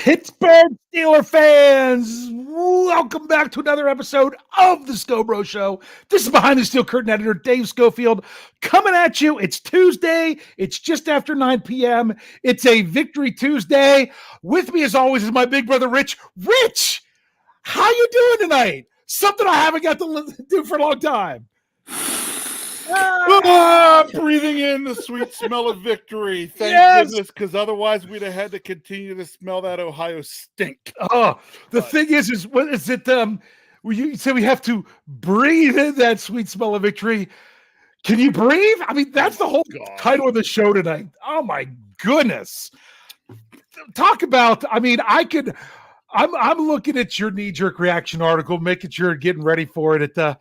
Pittsburgh Steelers fans, welcome back to another episode of the Scho Bro Show. This is behind the steel curtain editor Dave Schofield coming at you. It's Tuesday. It's just after 9 p.m. It's a Victory Tuesday. With me, as always, is my big brother Rich. Rich, how you doing tonight? Something I haven't got to do for a long time. Breathing in the sweet smell of victory. Thank goodness, because otherwise we'd have had to continue to smell that Ohio stink. The thing is what is it? You say we have to breathe in that sweet smell of victory. Can you breathe? I mean, that's the whole title of the show tonight. Oh my goodness! Talk about. I mean, I'm looking at your knee-jerk reaction article, making sure you're getting ready for it at the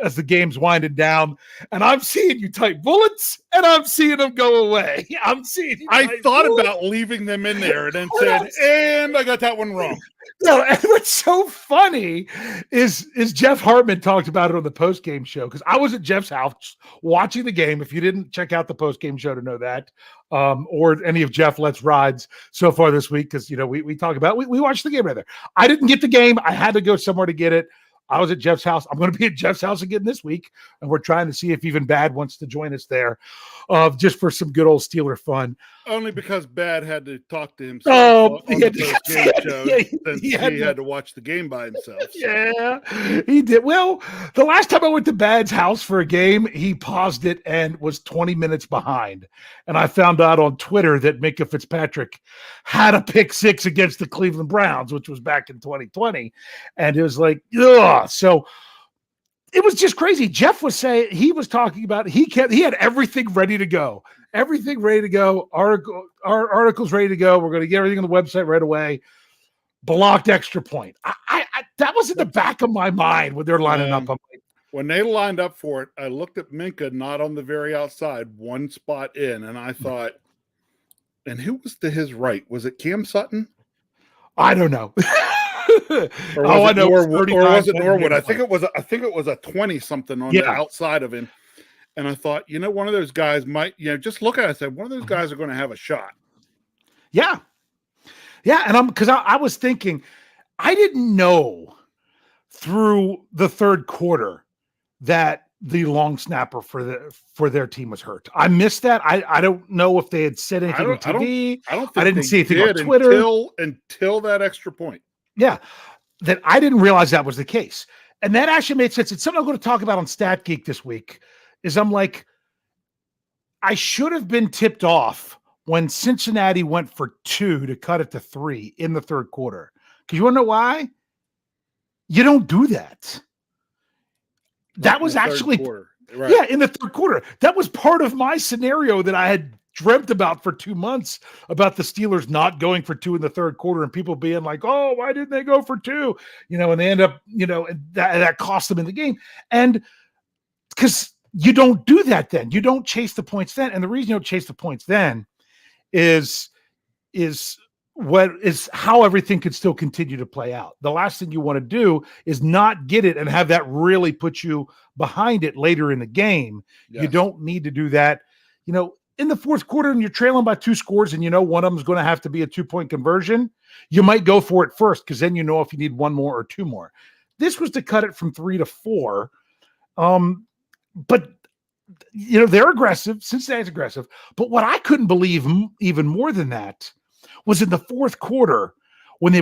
as the game's winding down, and I'm seeing you type bullets, and I'm seeing them go away. I'm seeing you. I thought about leaving them in there, and then said, "And I got that one wrong." No, and what's so funny is Jeff Hartman talked about it on the post-game show, because I was at Jeff's house watching the game. If you didn't check out the post-game show to know that, or any of Jeff Let's Rides so far this week, because we talk about we watched the game right there. I didn't get the game. I had to go somewhere to get it. I was at Jeff's house. I'm going to be at Jeff's house again this week, and we're trying to see if even Bad wants to join us there, just for some good old Steeler fun. Only because Bad had to talk to himself on the post-game show, since he had to watch the game by himself. So. Yeah, he did. Well, the last time I went to Bad's house for a game, he paused it and was 20 minutes behind. And I found out on Twitter that Minka Fitzpatrick had a pick six against the Cleveland Browns, which was back in 2020. And it was like, ugh. So it was just crazy. Jeff was saying, he was talking about, he had everything ready to go. Everything ready to go. Our article's ready to go. We're going to get everything on the website right away. Blocked extra point. I that was in the back of my mind when they're lining up. When they lined up for it, I looked at Minka, not on the very outside, one spot in, and I thought, and who was to his right? Was it Cam Sutton? I don't know. Or was it Norwood? I think it was a 20-something on the outside of him. And I thought, one of those guys might, just look at it and say, one of those guys are going to have a shot. Yeah. Yeah. And because I was thinking, I didn't know through the third quarter that the long snapper for their team was hurt. I missed that. I don't know if they had said anything on TV. I didn't see anything on Twitter until that extra point. Yeah. That I didn't realize that was the case. And that actually made sense. It's something I'm going to talk about on Stat Geek this week. Is I'm like, I should have been tipped off when Cincinnati went for 2 to cut it to 3 in the third quarter. Because you want to know why? You don't do that. That was actually, right. In the third quarter. That was part of my scenario that I had dreamt about for 2 months, about the Steelers not going for 2 in the third quarter and people being like, oh, why didn't they go for 2? And they end up, that cost them in the game. And because you don't do that then. You don't chase the points then. And the reason you don't chase the points then is how everything could still continue to play out. The last thing you want to do is not get it and have that really put you behind it later in the game. Yes. You don't need to do that. In the fourth quarter and you're trailing by 2 scores and one of them is going to have to be a 2-point conversion, you might go for it first, because then if you need 1 more or 2 more. This was to cut it from 3 to 4. But, they're aggressive. Cincinnati's aggressive. But what I couldn't believe even more than that was in the fourth quarter when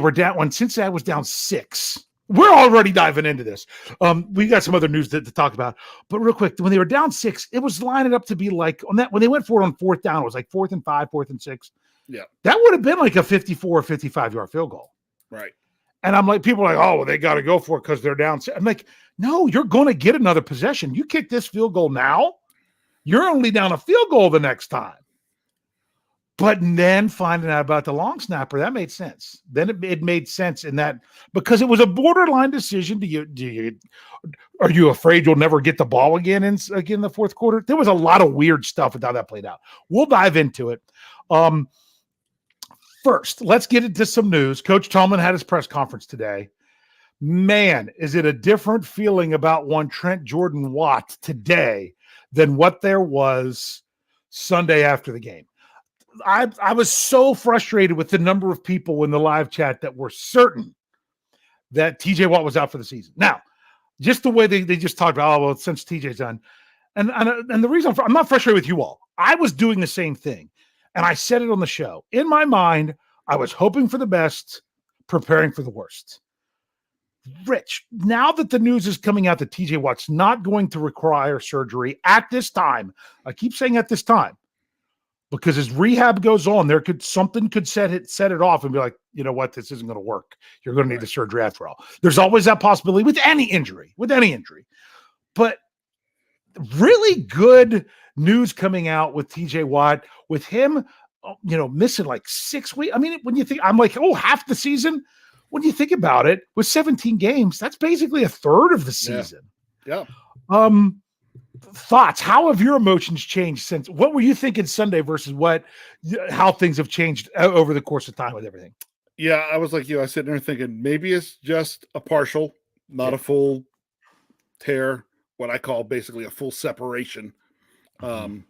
Cincinnati was down 6. We're already diving into this. We got some other news to talk about. But real quick, when they were down 6, it was lining up to be like on that when they went for it on fourth down, it was like 4th and 5, 4th and 6. Yeah. That would have been like a 54 or 55-yard field goal. Right. And I'm like, people are like, oh, well, they got to go for it because they're down. I'm like, no, you're going to get another possession. You kick this field goal now, you're only down a field goal the next time. But then finding out about the long snapper, that made sense. Then it made sense in that, because it was a borderline decision. Are you afraid you'll never get the ball again in the fourth quarter? There was a lot of weird stuff with how that played out. We'll dive into it. First, let's get into some news. Coach Tomlin had his press conference today. Man, is it a different feeling about one Trent Jordan Watt today than what there was Sunday after the game. I was so frustrated with the number of people in the live chat that were certain that TJ Watt was out for the season. Now, just the way they just talked about, oh, well, since TJ's done. And the reason I'm not frustrated with you all, I was doing the same thing. And I said it on the show. In my mind, I was hoping for the best, preparing for the worst. Rich, now that the news is coming out that TJ Watt's not going to require surgery at this time, I keep saying at this time, because as rehab goes on, something could set it off and be like, you know what, this isn't going to work. You're going to need the surgery after all. There's always that possibility with any injury. But really good news coming out with TJ Watt, with him, missing like 6 weeks. I mean, when you think, I'm like, oh, half the season. When you think about it, with 17 games, that's basically a third of the season. Yeah. Thoughts? How have your emotions changed since? What were you thinking Sunday versus how things have changed over the course of time with everything? Yeah, I was like you. I was sitting there thinking maybe it's just a partial, not a full tear. What I call basically a full separation. And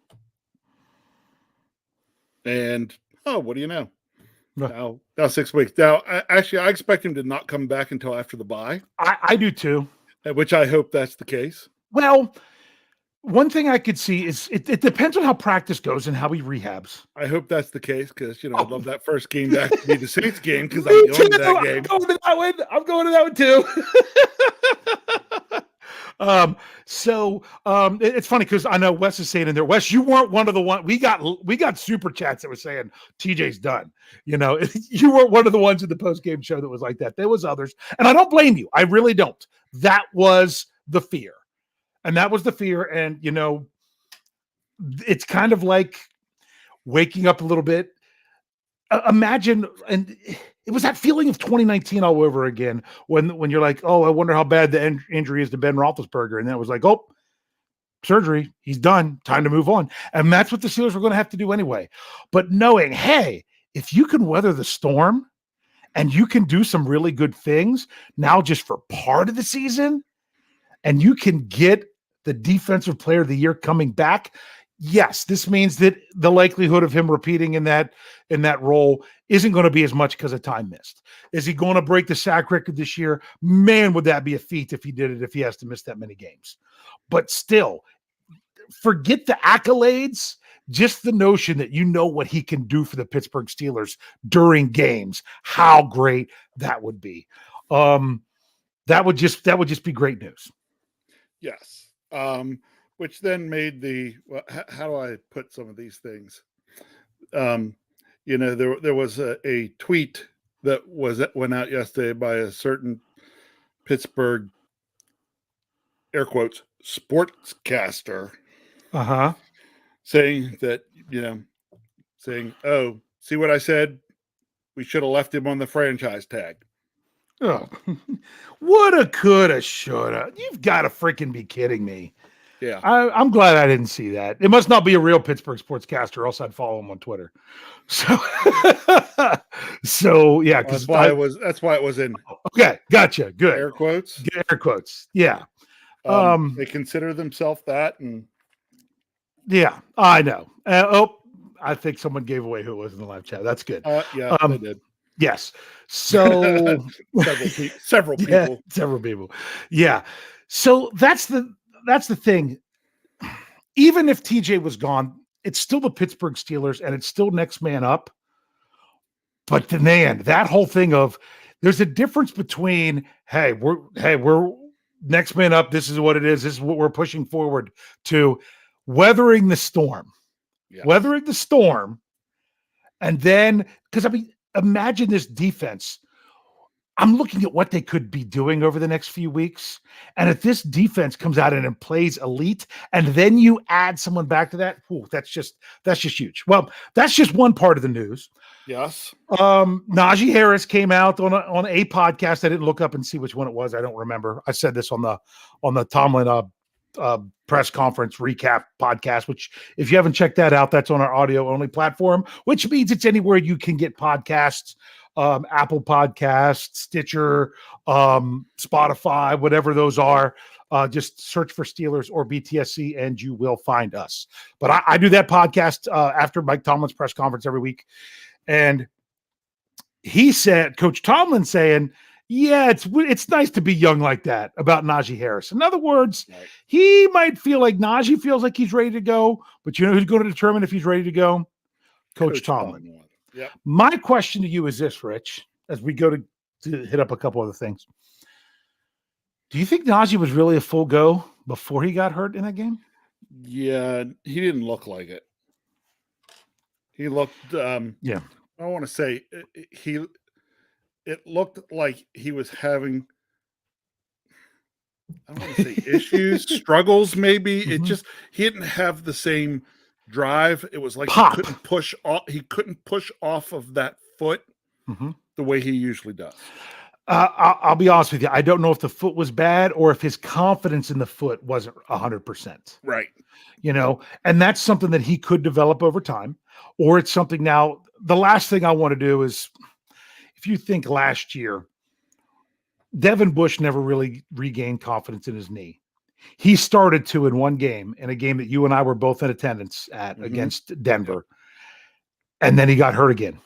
what do you know? Now 6 weeks. Now, I expect him to not come back until after the bye. I do too. Which I hope that's the case. Well, one thing I could see is it depends on how practice goes and how he rehabs. I hope that's the case because, I love that first game back to be the Saints game because I'm going to that game. I'm going to that one too. It's funny because I know Wes is saying in there, Wes, you weren't one of the one we got super chats that were saying TJ's done. You weren't one of the ones in the post game show that was like that. There was others, and I don't blame you. I really don't. That was the fear, and it's kind of like waking up a little bit. Imagine, and it was that feeling of 2019 all over again when you're like, oh, I wonder how bad the injury is to Ben Roethlisberger. And then it was like, oh, surgery, he's done, time to move on. And that's what the Steelers were going to have to do anyway. But knowing, hey, if you can weather the storm and you can do some really good things now just for part of the season, and you can get the defensive player of the year coming back, yes, this means that the likelihood of him repeating in that role isn't going to be as much because of time missed. Is he going to break the sack record this year? Man, would that be a feat if he did it, if he has to miss that many games. But still, forget the accolades, just the notion that what he can do for the Pittsburgh Steelers during games, how great that would be. That would just be great news. Yes. Which then made how do I put some of these things? There was a tweet that went out yesterday by a certain Pittsburgh, air quotes, sportscaster, saying that, oh, see what I said? We should have left him on the franchise tag. Oh, woulda, coulda, shoulda. You've got to freaking be kidding me. Yeah, I'm glad I didn't see that. It must not be a real Pittsburgh sportscaster, or else I'd follow him on Twitter. So yeah, because that's why it was in. Okay, gotcha. Good. Air quotes. Air quotes. Yeah. They consider themselves that, and yeah, I know. I think someone gave away who it was in the live chat. That's good. Yeah, they did. Yes. So several people. Yeah. So that's the thing. Even if TJ was gone, it's still the Pittsburgh Steelers and it's still next man up. But that whole thing of there's a difference between, hey, we're next man up. This is what it is. This is what we're pushing forward to, weathering the storm. Yeah. Weathering the storm. And then, because imagine this defense. I'm looking at what they could be doing over the next few weeks. And if this defense comes out and plays elite, and then you add someone back to that, that's just huge. Well, that's just one part of the news. Yes. Najee Harris came out on a podcast. I didn't look up and see which one it was. I don't remember. I said this on the Tomlin press conference recap podcast, which if you haven't checked that out, that's on our audio only platform, which means it's anywhere you can get podcasts. Apple Podcasts, Stitcher, Spotify, whatever those are. Just search for Steelers or BTSC and you will find us. But I do that podcast after Mike Tomlin's press conference every week. And he said, Coach Tomlin saying, yeah, it's nice to be young like that about Najee Harris. In other words, he might feel like Najee feels like he's ready to go, but you know who's going to determine if he's ready to go? Coach Tomlin. Yep. My question to you is this, Rich, as we go to hit up a couple other things. Do you think Najee was really a full go before he got hurt in that game? Yeah, he didn't look like it. He looked, I want to say it looked like he was having, I don't want to say issues, struggles, maybe. Mm-hmm. He didn't have the same drive. It was like Pop. He couldn't push off of that foot the way he usually does. I'll be honest with you. I don't know if the foot was bad or if his confidence in the foot wasn't 100%. Right. You know, and that's something that he could develop over time, or it's something now. The last thing I want to do is, if you think last year, Devin Bush never really regained confidence in his knee. He started to in one game, in a game that you and I were both in attendance at against Denver. And then he got hurt again.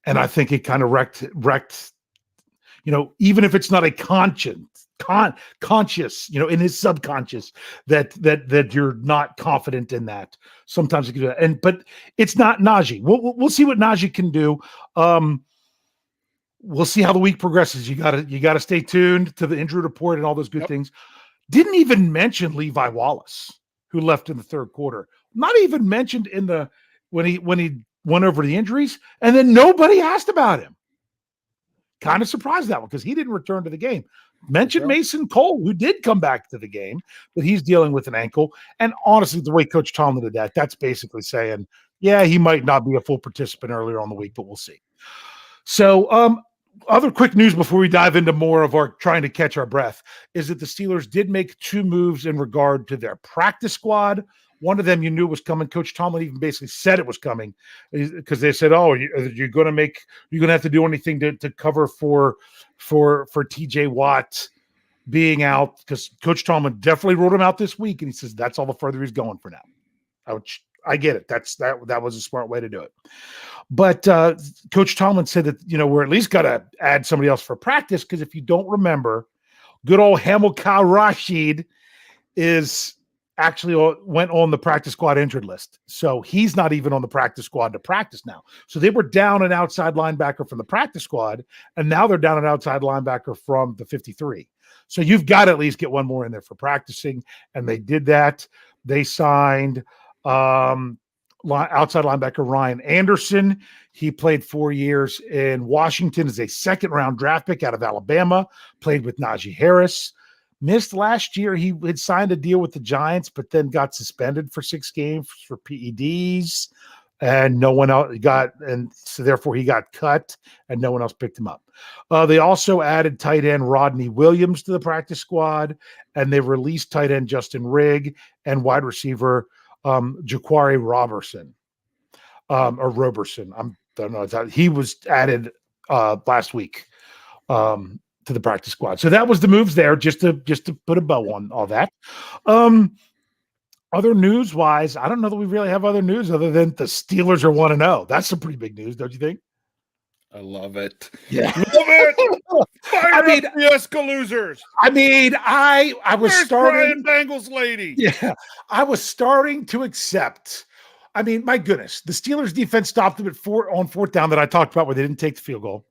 And I think it kind of wrecked, you know, even if it's not a conscious, you know, in his subconscious that you're not confident in that. Sometimes you can do that. But it's not Najee. We'll see what Najee can do. We'll see how the week progresses. You gotta stay tuned to the injury report and all those good things. Didn't even mention Levi Wallace, who left in the third quarter. Not even mentioned in the when he went over the injuries, and then nobody asked about him. Kind of surprised that one because he didn't return to the game. Mentioned Mason Cole, who did come back to the game, but he's dealing with an ankle. And honestly, the way Coach Tomlin did that, that's basically saying, yeah, he might not be a full participant earlier on the week, but we'll see. So, other quick news before we dive into more of our trying to catch our breath is that the Steelers did make 2 moves in regard to their practice squad. One of them you knew was coming. Coach Tomlin even basically said it was coming because they said, "Oh, you're going to have to do anything to cover for TJ Watt being out," because Coach Tomlin definitely ruled him out this week, and he says that's all the further he's going for now. I get it. That was a smart way to do it. But Coach Tomlin said that, you know, we're at least got to add somebody else for practice because if you don't remember, good old Hamilcar Rashid is actually went on the practice squad injured list. So he's not even on the practice squad to practice now. So they were down an outside linebacker from the practice squad, and now they're down an outside linebacker from the 53. So you've got to at least get one more in there for practicing, and they did that. They signed outside linebacker Ryan Anderson. He played 4 years in Washington as a second-round draft pick out of Alabama, played with Najee Harris. Missed last year. He had signed a deal with the Giants, but then got suspended for 6 games for PEDs, and no one else and so therefore he got cut, and no one else picked him up. They also added tight end Rodney Williams to the practice squad, and they released tight end Justin Rigg and wide receiver Jaquari Roberson, or Roberson. I don't know. He was added last week to the practice squad. So that was the moves there, just to put a bow on all that. Other news wise, I don't know that we really have other news other than the Steelers are 1-0. That's some pretty big news, don't you think? I love it. Yeah. Love it. Fire up the Escalosers. I mean, I was starting Bengals lady. Yeah. I was starting to accept. I mean, my goodness, the Steelers defense stopped them on fourth down that I talked about where they didn't take the field goal.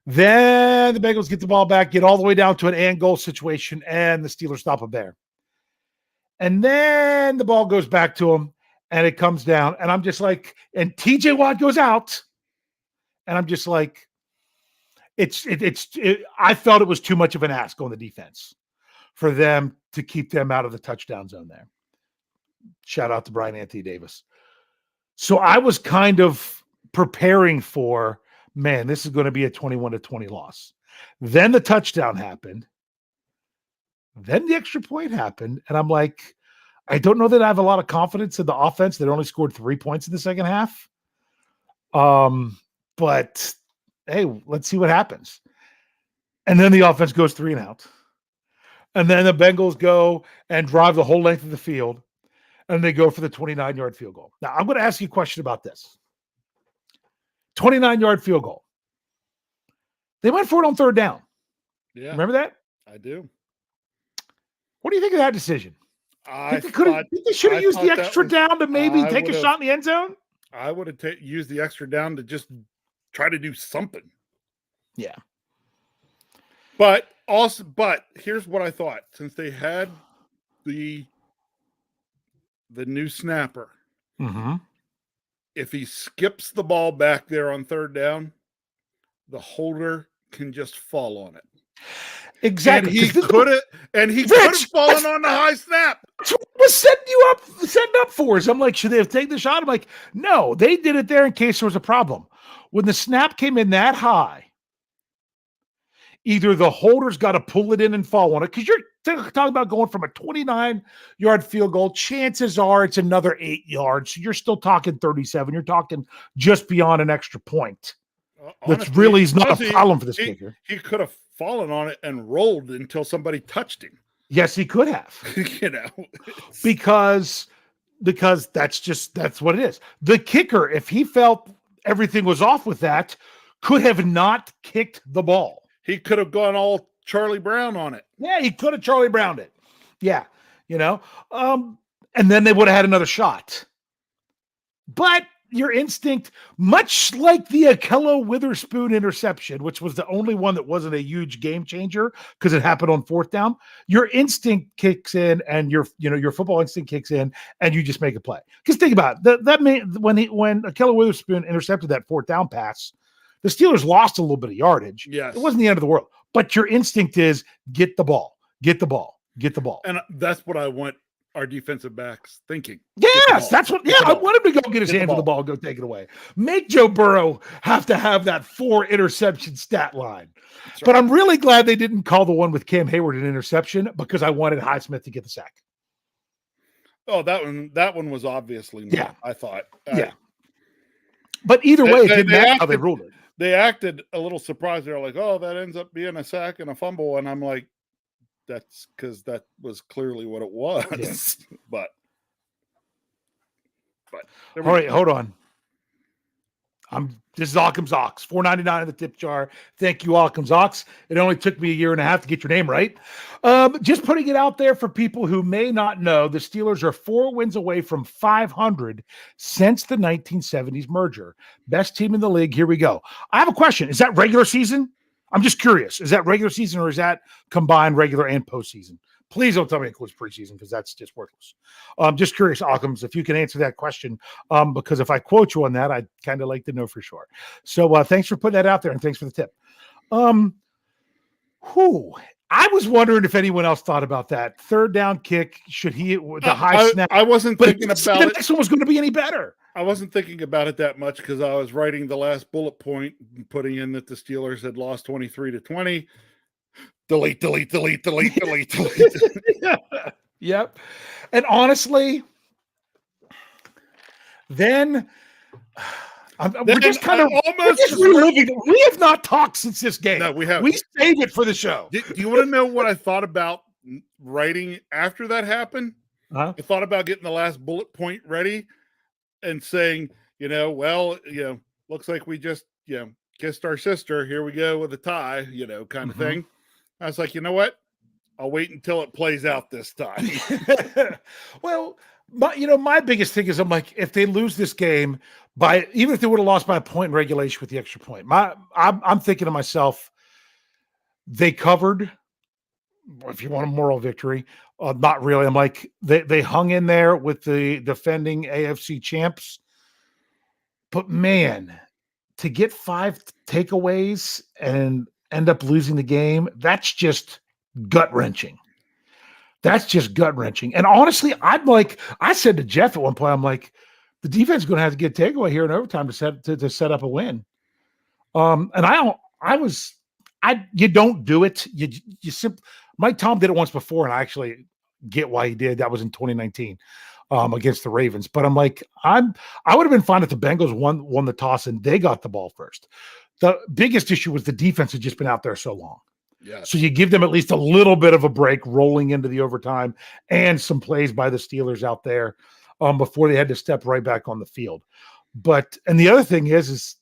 Then the Bengals get the ball back, get all the way down to an and goal situation, and the Steelers stop them there. And then the ball goes back to them, and it comes down, and I'm just like, and TJ Watt goes out, and I'm just like, I felt it was too much of an ask on the defense for them to keep them out of the touchdown zone there. Shout out to Brian Anthony Davis. So I was kind of preparing for, man, this is going to be a 21-20 loss. Then the touchdown happened. Then the extra point happened. And I'm like, I don't know that I have a lot of confidence in the offense that only scored 3 points in the second half. But hey, let's see what happens. And then the offense goes 3 and out. And then the Bengals go and drive the whole length of the field, and they go for the 29-yard field goal. Now, I'm going to ask you a question about this. 29-yard field goal. They went for it on third down. Yeah. Remember that? I do. What do you think of that decision? I think they should have used the extra down to maybe take a shot in the end zone? I would have used the extra down to just try to do something. Yeah. But here's what I thought. Since they had the new snapper, if he skips the ball back there on third down, the holder can just fall on it. Exactly. And he could have fallen on the high snap. That's what was setting up for us. I'm like, should they have taken the shot? I'm like, no, they did it there in case there was a problem. When the snap came in that high, either the holder's got to pull it in and fall on it, because you're talking about going from a 29-yard field goal. Chances are it's another 8 yards. So you're still talking 37. You're talking just beyond an extra point. That's really is not a problem for this kicker. He could have fallen on it and rolled until somebody touched him. Yes, he could have. Because that's what it is. The kicker, if he felt everything was off with that, could have not kicked the ball. He could have gone all Charlie Brown on it. Yeah, he could have Charlie Browned it. Yeah, and then they would have had another shot. But your instinct, much like the Akello Witherspoon interception, which was the only one that wasn't a huge game changer because it happened on fourth down, your instinct kicks in, and your football instinct kicks in, and you just make a play. Because think about it, when Akello Witherspoon intercepted that fourth down pass, the Steelers lost a little bit of yardage. Yes. It wasn't the end of the world, but your instinct is get the ball. And that's what I want our defensive backs thinking. Yes, that's what. Yeah, I want him to go get his hands on the ball, go take it away. Make Joe Burrow have to have that 4 interception stat line. Right. But I'm really glad they didn't call the one with Cam Hayward an interception, because I wanted Highsmith to get the sack. Oh, that one was obviously not, yeah. I thought. Yeah. But either way, it didn't matter how they ruled it. They acted a little surprised. They're like, "Oh, that ends up being a sack and a fumble," and I'm like, that's because that was clearly what it was. Yeah. but all right, hold on. This is Occam's Ox, $4.99 in the tip jar. Thank you, Occam's Ox. It only took me a year and a half to get your name right. Just putting it out there for people who may not know, the Steelers are 4 wins away from 500 since the 1970s merger. Best team in the league. Here we go. I have a question. Is that regular season? I'm just curious. Is that regular season, or is that combined regular and postseason? Please don't tell me it includes preseason, because that's just worthless. Just curious, Occams, if you can answer that question, because if I quote you on that, I'd kind of like to know for sure. So thanks for putting that out there, and thanks for the tip. I was wondering if anyone else thought about that third down kick. Should he the high snap? I wasn't thinking about it. The next one was going to be any better. I wasn't thinking about it that much, because I was writing the last bullet point, putting in that the Steelers had lost 23-20. Delete. Yep. And honestly, then we're just kind of almost reliving. We have not talked since this game. No, we haven't. We saved it for the show. Do you want to know what I thought about writing after that happened? Huh? I thought about getting the last bullet point ready and saying, looks like we just, kissed our sister. Here we go with a tie, kind of thing. I was like, you know what? I'll wait until it plays out this time. Well, my biggest thing is, I'm like, if they lose this game even if they would have lost by a point in regulation with the extra point, I'm thinking to myself, they covered. If you want a moral victory, not really. I'm like, they hung in there with the defending AFC champs, but man, to get 5 takeaways and end up losing the game, that's just gut-wrenching. And honestly, I said to Jeff at one point, I'm like, the defense is going to have to get a takeaway here in overtime to set up a win. And you don't do it. You simply, Mike Tom did it once before, and I actually get why he did. That was in 2019 against the Ravens. But I'm like, I would have been fine if the Bengals won the toss and they got the ball first. The biggest issue was the defense had just been out there so long. Yeah. So you give them at least a little bit of a break rolling into the overtime and some plays by the Steelers out there before they had to step right back on the field. And the other thing is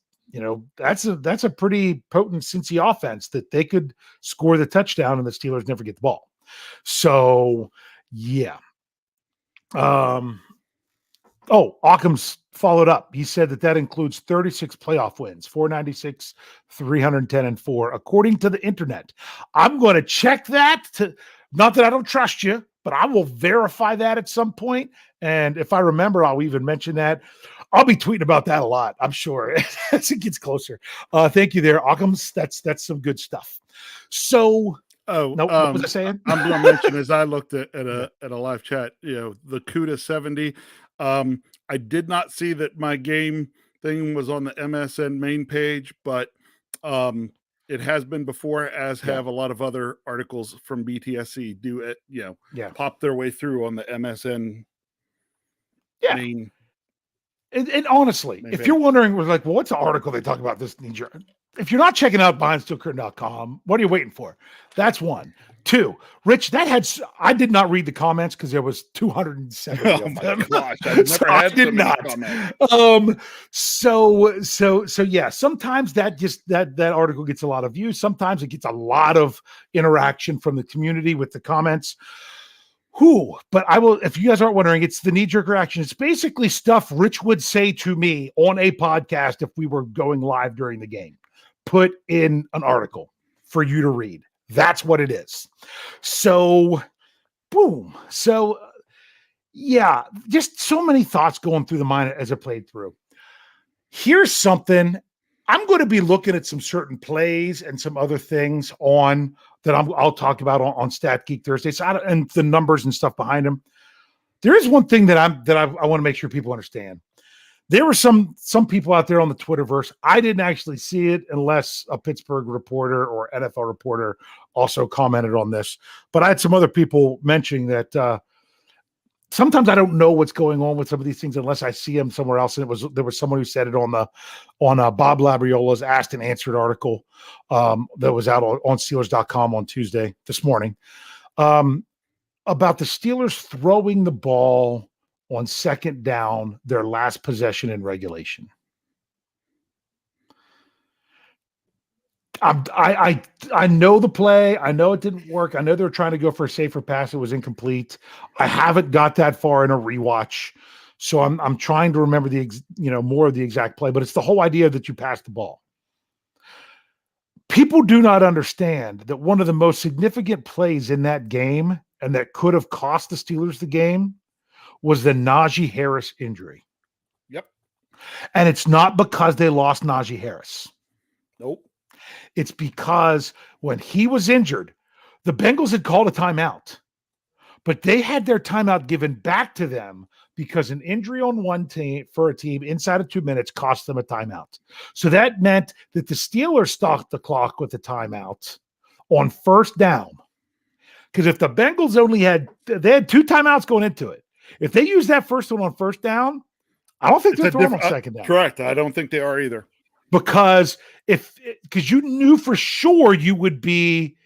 that's a pretty potent Cincy offense that they could score the touchdown and the Steelers never get the ball. So yeah. Occam's followed up. He said that includes 36 playoff wins, 496, 310, and 4, according to the internet. I'm going to check that. Not that I don't trust you, but I will verify that at some point. And if I remember, I'll even mention that. I'll be tweeting about that a lot, I'm sure, as it gets closer. Thank you there, Occam's. That's some good stuff. So, what was I saying? I'm going to mention, as I looked at a live chat, the CUDA 70. I did not see that my game thing was on the MSN main page, but it has been before, as have a lot of other articles from BTSC do it, pop their way through on the MSN main. And honestly, if you're wondering, we're like, well, what's the article they talk about this? If you're not checking out BehindSteelCurtain.com, what are you waiting for? That's one. Two, Rich, I did not read the comments because there was 270 of them. Gosh, I did not. So yeah, sometimes that article gets a lot of views. Sometimes it gets a lot of interaction from the community with the comments. But I will, if you guys aren't wondering, it's the knee-jerk reaction. It's basically stuff Rich would say to me on a podcast if we were going live during the game. Put in an article for you to read. That's what it is. So, boom. So, yeah, just so many thoughts going through the mind as I played through. Here's something. I'm going to be looking at some certain plays and some other things that I'll talk about on Stat Geek Thursday. So and the numbers and stuff behind them. There is one thing that I want to make sure people understand. There were some people out there on the Twitterverse. I didn't actually see it unless a Pittsburgh reporter or NFL reporter also commented on this. But I had some other people mentioning that sometimes I don't know what's going on with some of these things unless I see them somewhere else. And there was someone who said it on Bob Labriola's Asked and Answered article that was out on Steelers.com on Tuesday this morning about the Steelers throwing the ball on second down, their last possession in regulation. I know the play. I know it didn't work. I know they were trying to go for a safer pass. It was incomplete. I haven't got that far in a rewatch, so I'm trying to remember more of the exact play. But it's the whole idea that you pass the ball. People do not understand that one of the most significant plays in that game, and that could have cost the Steelers the game, was the Najee Harris injury. Yep. And it's not because they lost Najee Harris. Nope. It's because when he was injured, the Bengals had called a timeout, but they had their timeout given back to them because an injury on one team for a team inside of 2 minutes cost them a timeout. So that meant that the Steelers stopped the clock with a timeout on first down. Because if the Bengals they had 2 timeouts going into it. If they use that first one on first down, I don't think they're throwing on second down. Correct. I don't think they are either. Because you knew for sure you would be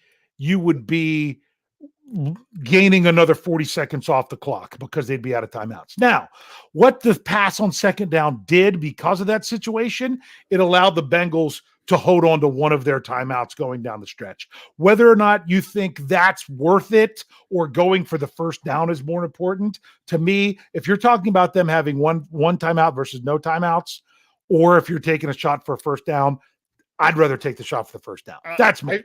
gaining another 40 seconds off the clock because they'd be out of timeouts. Now, what the pass on second down did because of that situation, it allowed the Bengals to hold on to one of their timeouts going down the stretch. Whether or not you think that's worth it or going for the first down is more important, to me, if you're talking about them having one timeout versus no timeouts, or if you're taking a shot for a first down, I'd rather take the shot for the first down. That's me.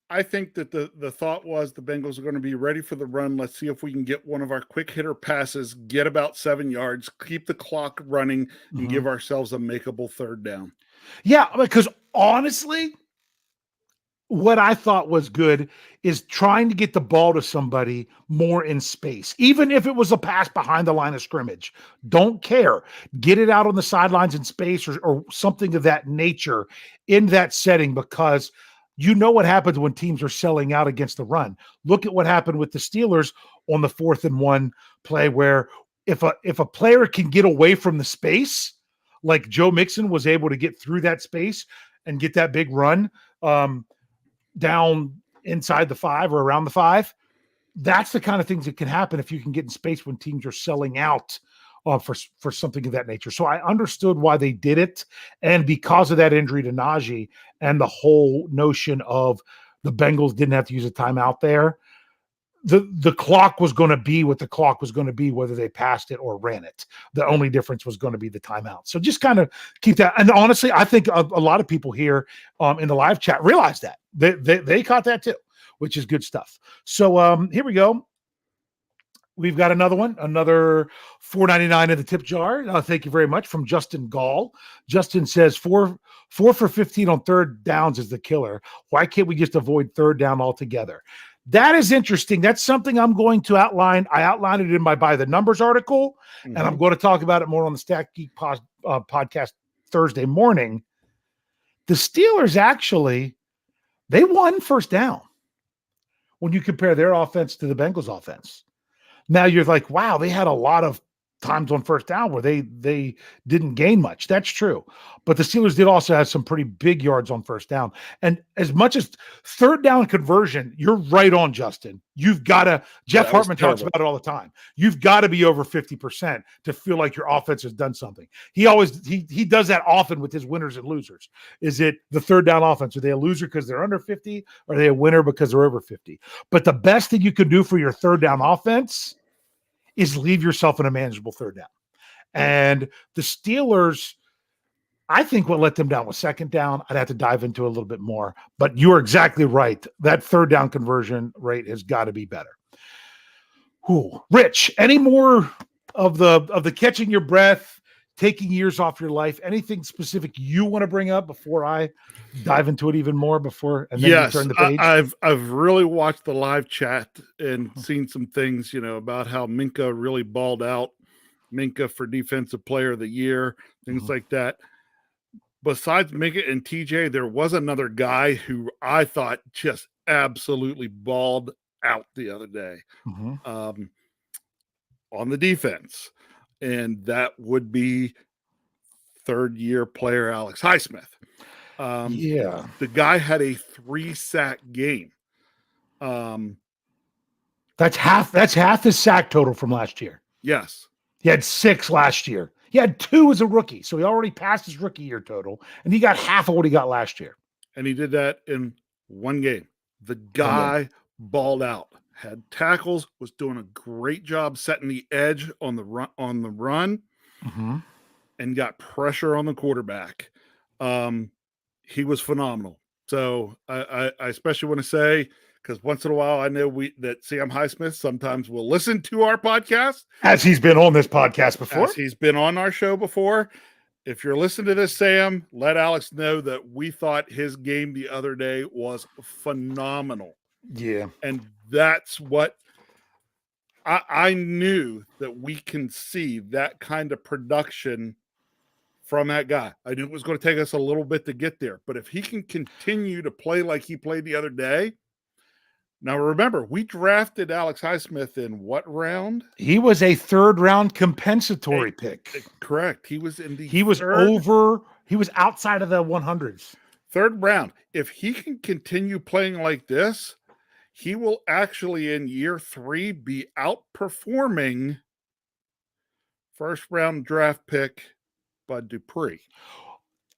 I think that the thought was the Bengals are going to be ready for the run. Let's see if we can get one of our quick hitter passes, get about 7 yards, keep the clock running, and give ourselves a makeable third down. Yeah, because honestly, what I thought was good is trying to get the ball to somebody more in space, even if it was a pass behind the line of scrimmage. Don't care. Get it out on the sidelines in space or something of that nature in that setting, because you know what happens when teams are selling out against the run. Look at what happened with the Steelers on the 4th and 1 play, where if a player can get away from the space, like Joe Mixon was able to get through that space and get that big run down inside the 5 or around the 5. That's the kind of things that can happen if you can get in space when teams are selling out for something of that nature. So I understood why they did it. And because of that injury to Najee and the whole notion of the Bengals didn't have to use a timeout there, the clock was going to be what the clock was going to be, whether they passed it or ran it. The only difference was going to be the timeout. So just kind of keep that. And honestly, I think a lot of people here in the live chat realize that. They caught that too, which is good stuff. So here we go. We've got another one, another $4.99 in the tip jar. Thank you very much from Justin Gall. Justin says 4 for 15 on third downs is the killer. Why can't we just avoid third down altogether? That is interesting. That's something I'm going to outline. I outlined it in my By the Numbers article, and I'm going to talk about it more on the Stat Geek podcast Thursday morning. The Steelers actually, they won first down when you compare their offense to the Bengals offense. Now you're like, wow, they had a lot of times on first down where they didn't gain much. That's true. But the Steelers did also have some pretty big yards on first down. And as much as third down conversion, you're right on, Justin. You've got to, Jeff Hartman talks about it all the time. You've got to be over 50% to feel like your offense has done something. He does that often with his winners and losers. Is it the third down offense? Are they a loser because they're under 50? Or are they a winner because they're over 50? But the best thing you can do for your third down offense is leave yourself in a manageable third down. And the Steelers, I think what let them down was second down. I'd have to dive into a little bit more, but you're exactly right. That third down conversion rate has got to be better. Ooh, Rich, any more of the catching your breath, taking years off your life, anything specific you want to bring up before I dive into it even more and then you turn the page? I've really watched the live chat and seen some things, about how Minka really balled out. Minka for Defensive Player of the Year, things like that. Besides Minka and TJ, there was another guy who I thought just absolutely balled out the other day on the defense. And that would be third-year player Alex Highsmith. The guy had a 3-sack game. That's half his sack total from last year. Yes. He had 6 last year. He had 2 as a rookie, so he already passed his rookie year total, and he got half of what he got last year. And he did that in one game. The guy balled out, had tackles, was doing a great job setting the edge on the run, and got pressure on the quarterback. He was phenomenal. So I especially want to say, because once in a while I know that Sam Highsmith sometimes will listen to our podcast. As he's been on this podcast before. As he's been on our show before. If you're listening to this, Sam, let Alex know that we thought his game the other day was phenomenal. Yeah. And that's what I knew, that we can see that kind of production from that guy. I knew it was going to take us a little bit to get there, but if he can continue to play like he played the other day. Now, remember, we drafted Alex Highsmith in what round? He was a third-round compensatory pick. Correct. He was outside of the 100s. Third round. If he can continue playing like this, he will actually in year 3 be outperforming first-round draft pick Bud Dupree.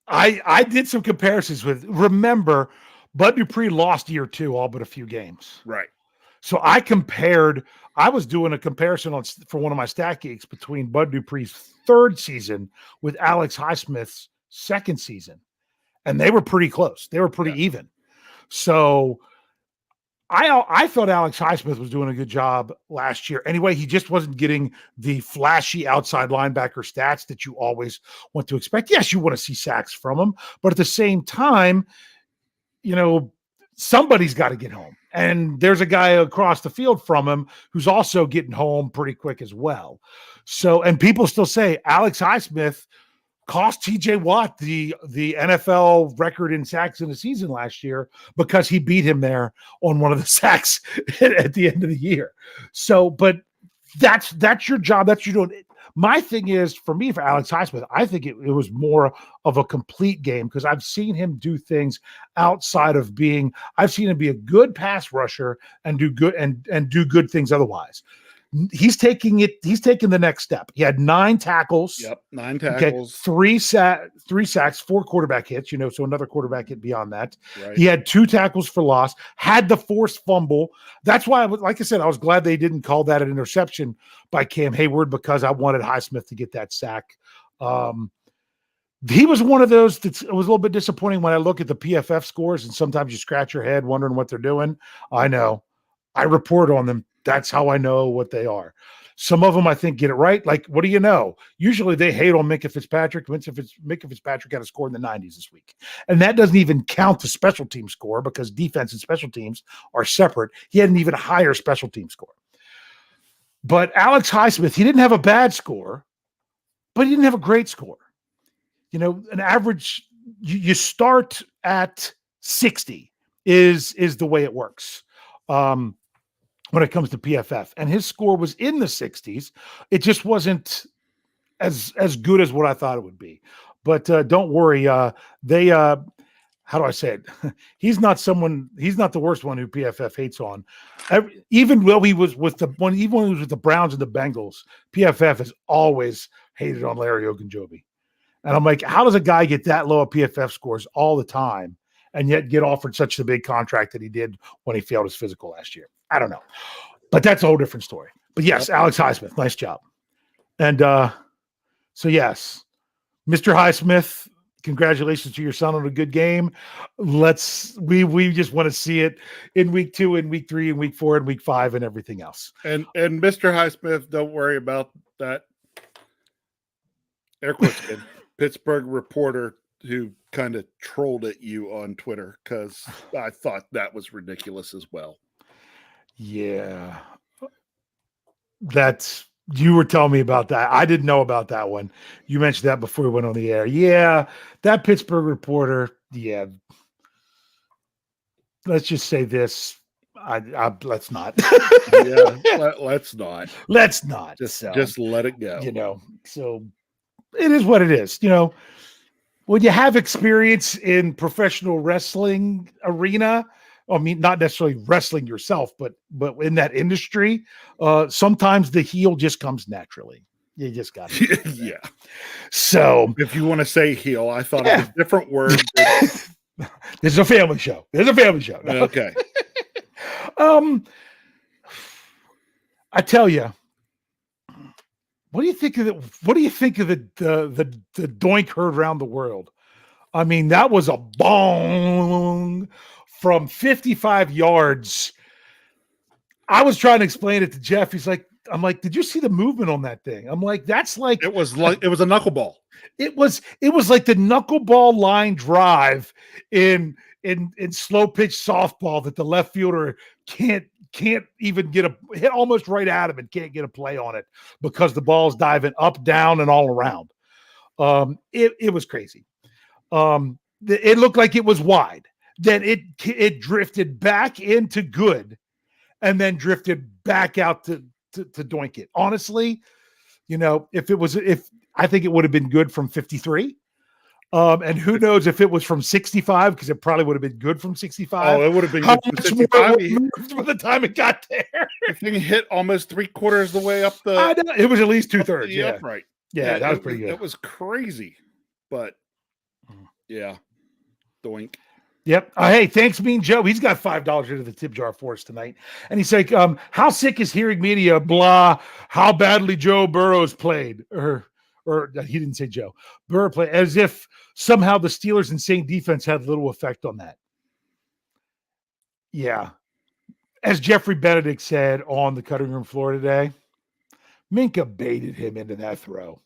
I did some comparisons with, remember, Bud Dupree lost year 2, all but a few games. Right. So I was doing a comparison for one of my Stat Geeks between Bud Dupree's third season with Alex Highsmith's second season. And they were pretty close. They were pretty even. So I thought Alex Highsmith was doing a good job last year. Anyway, he just wasn't getting the flashy outside linebacker stats that you always want to expect. Yes, you want to see sacks from him, but at the same time, somebody's got to get home. And there's a guy across the field from him who's also getting home pretty quick as well. So, and people still say Alex Highsmith cost TJ Watt the NFL record in sacks in the season last year because he beat him there on one of the sacks at the end of the year. So, but that's your job. That's your doing. My thing is, for me, for Alex Highsmith, I think it was more of a complete game because I've seen him do things outside of being. I've seen him be a good pass rusher and do good and do good things otherwise. He's taking the next step. He had 9 tackles. Yep, 9 tackles. Okay, 3 sacks, 4 quarterback hits, so another quarterback hit beyond that. Right. He had 2 tackles for loss, had the forced fumble. That's why, like I said, I was glad they didn't call that an interception by Cam Hayward because I wanted Highsmith to get that sack. He was one of those that it was a little bit disappointing when I look at the PFF scores, and sometimes you scratch your head wondering what they're doing. I know. I report on them. That's how I know what they are. Some of them, I think, get it right. Like, what do you know? Usually they hate on Minkah Fitzpatrick. Minkah Fitzpatrick had a score in the 90s this week. And that doesn't even count the special team score because defense and special teams are separate. He had an even higher special team score. But Alex Highsmith, he didn't have a bad score, but he didn't have a great score. An average, you start at 60 is the way it works. When it comes to PFF, and his score was in the 60s. It just wasn't as good as what I thought it would be. But don't worry. How do I say it? He's not the worst one who PFF hates on. Even though he was with the Browns and the Bengals, PFF has always hated on Larry Ogunjobi. And I'm like, how does a guy get that low of PFF scores all the time and yet get offered such a big contract that he did when he failed his physical last year? I don't know. But that's a whole different story. But yes, Alex Highsmith, nice job. And so yes, Mr. Highsmith, congratulations to your son on a good game. We just want to see it in week 2 and week 3 and week 4 and week 5 and everything else. And Mr. Highsmith, don't worry about that. Air quotes again. Pittsburgh reporter who kind of trolled at you on Twitter because I thought that was ridiculous as well. Yeah. You were telling me about that. I didn't know about that one. You mentioned that before we went on the air. Yeah, that Pittsburgh reporter, yeah. Let's just say this. Let's not. Let's not. Let's not. Just let it go. So it is what it is. When you have experience in professional wrestling arena, I mean, not necessarily wrestling yourself, but in that industry, sometimes the heel just comes naturally. You just got to. Yeah. So if you want to say heel, I thought it was a different word. This is a family show. No. Okay. I tell you, what do you think of the doink heard around the world? I mean, that was a bong from 55 yards. I was trying to explain it to Jeff. I'm like, did you see the movement on that thing? I'm like, that's like it was a knuckleball. It was like the knuckleball line drive in slow pitch softball that the left fielder can't even get a hit almost right at him and can't get a play on it because the ball's diving up, down, and all around. It was crazy. It looked like it was wide. Then it drifted back into good and then drifted back out to doink it. Honestly, if I think it would have been good from 53. And who knows if it was from 65, because it probably would have been good from 65. Oh, it would have been How good much more by the time it got there? The thing hit almost 3/4 of the way up the. I know. It was at least 2/3. Yeah, upright. Yeah, that was pretty good. It was crazy, but yeah, doink. Yep. Hey, thanks, Mean Joe. He's got $5 into the tip jar for us tonight. And he's like, how sick is hearing media, blah, how badly Joe Burrow's played. Or he didn't say Joe. Burrow played, as if somehow the Steelers' insane defense had little effect on that. Yeah. As Jeffrey Benedict said on the cutting room floor today, Minkah baited him into that throw.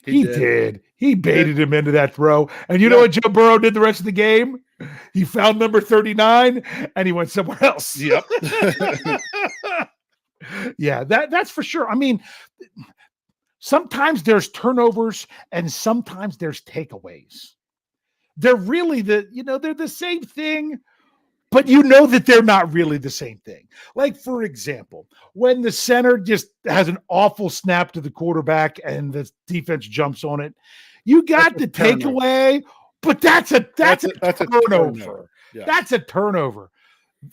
He did. He baited him into that throw. And you know what Joe Burrow did the rest of the game? He found number 39 and he went somewhere else. Yep. Yeah, that's for sure. I mean, sometimes there's turnovers and sometimes there's takeaways. They're really they're the same thing, but you know that they're not really the same thing. Like, for example, when the center just has an awful snap to the quarterback and the defense jumps on it, you got the takeaway, but that's a turnover. Yeah. That's a turnover.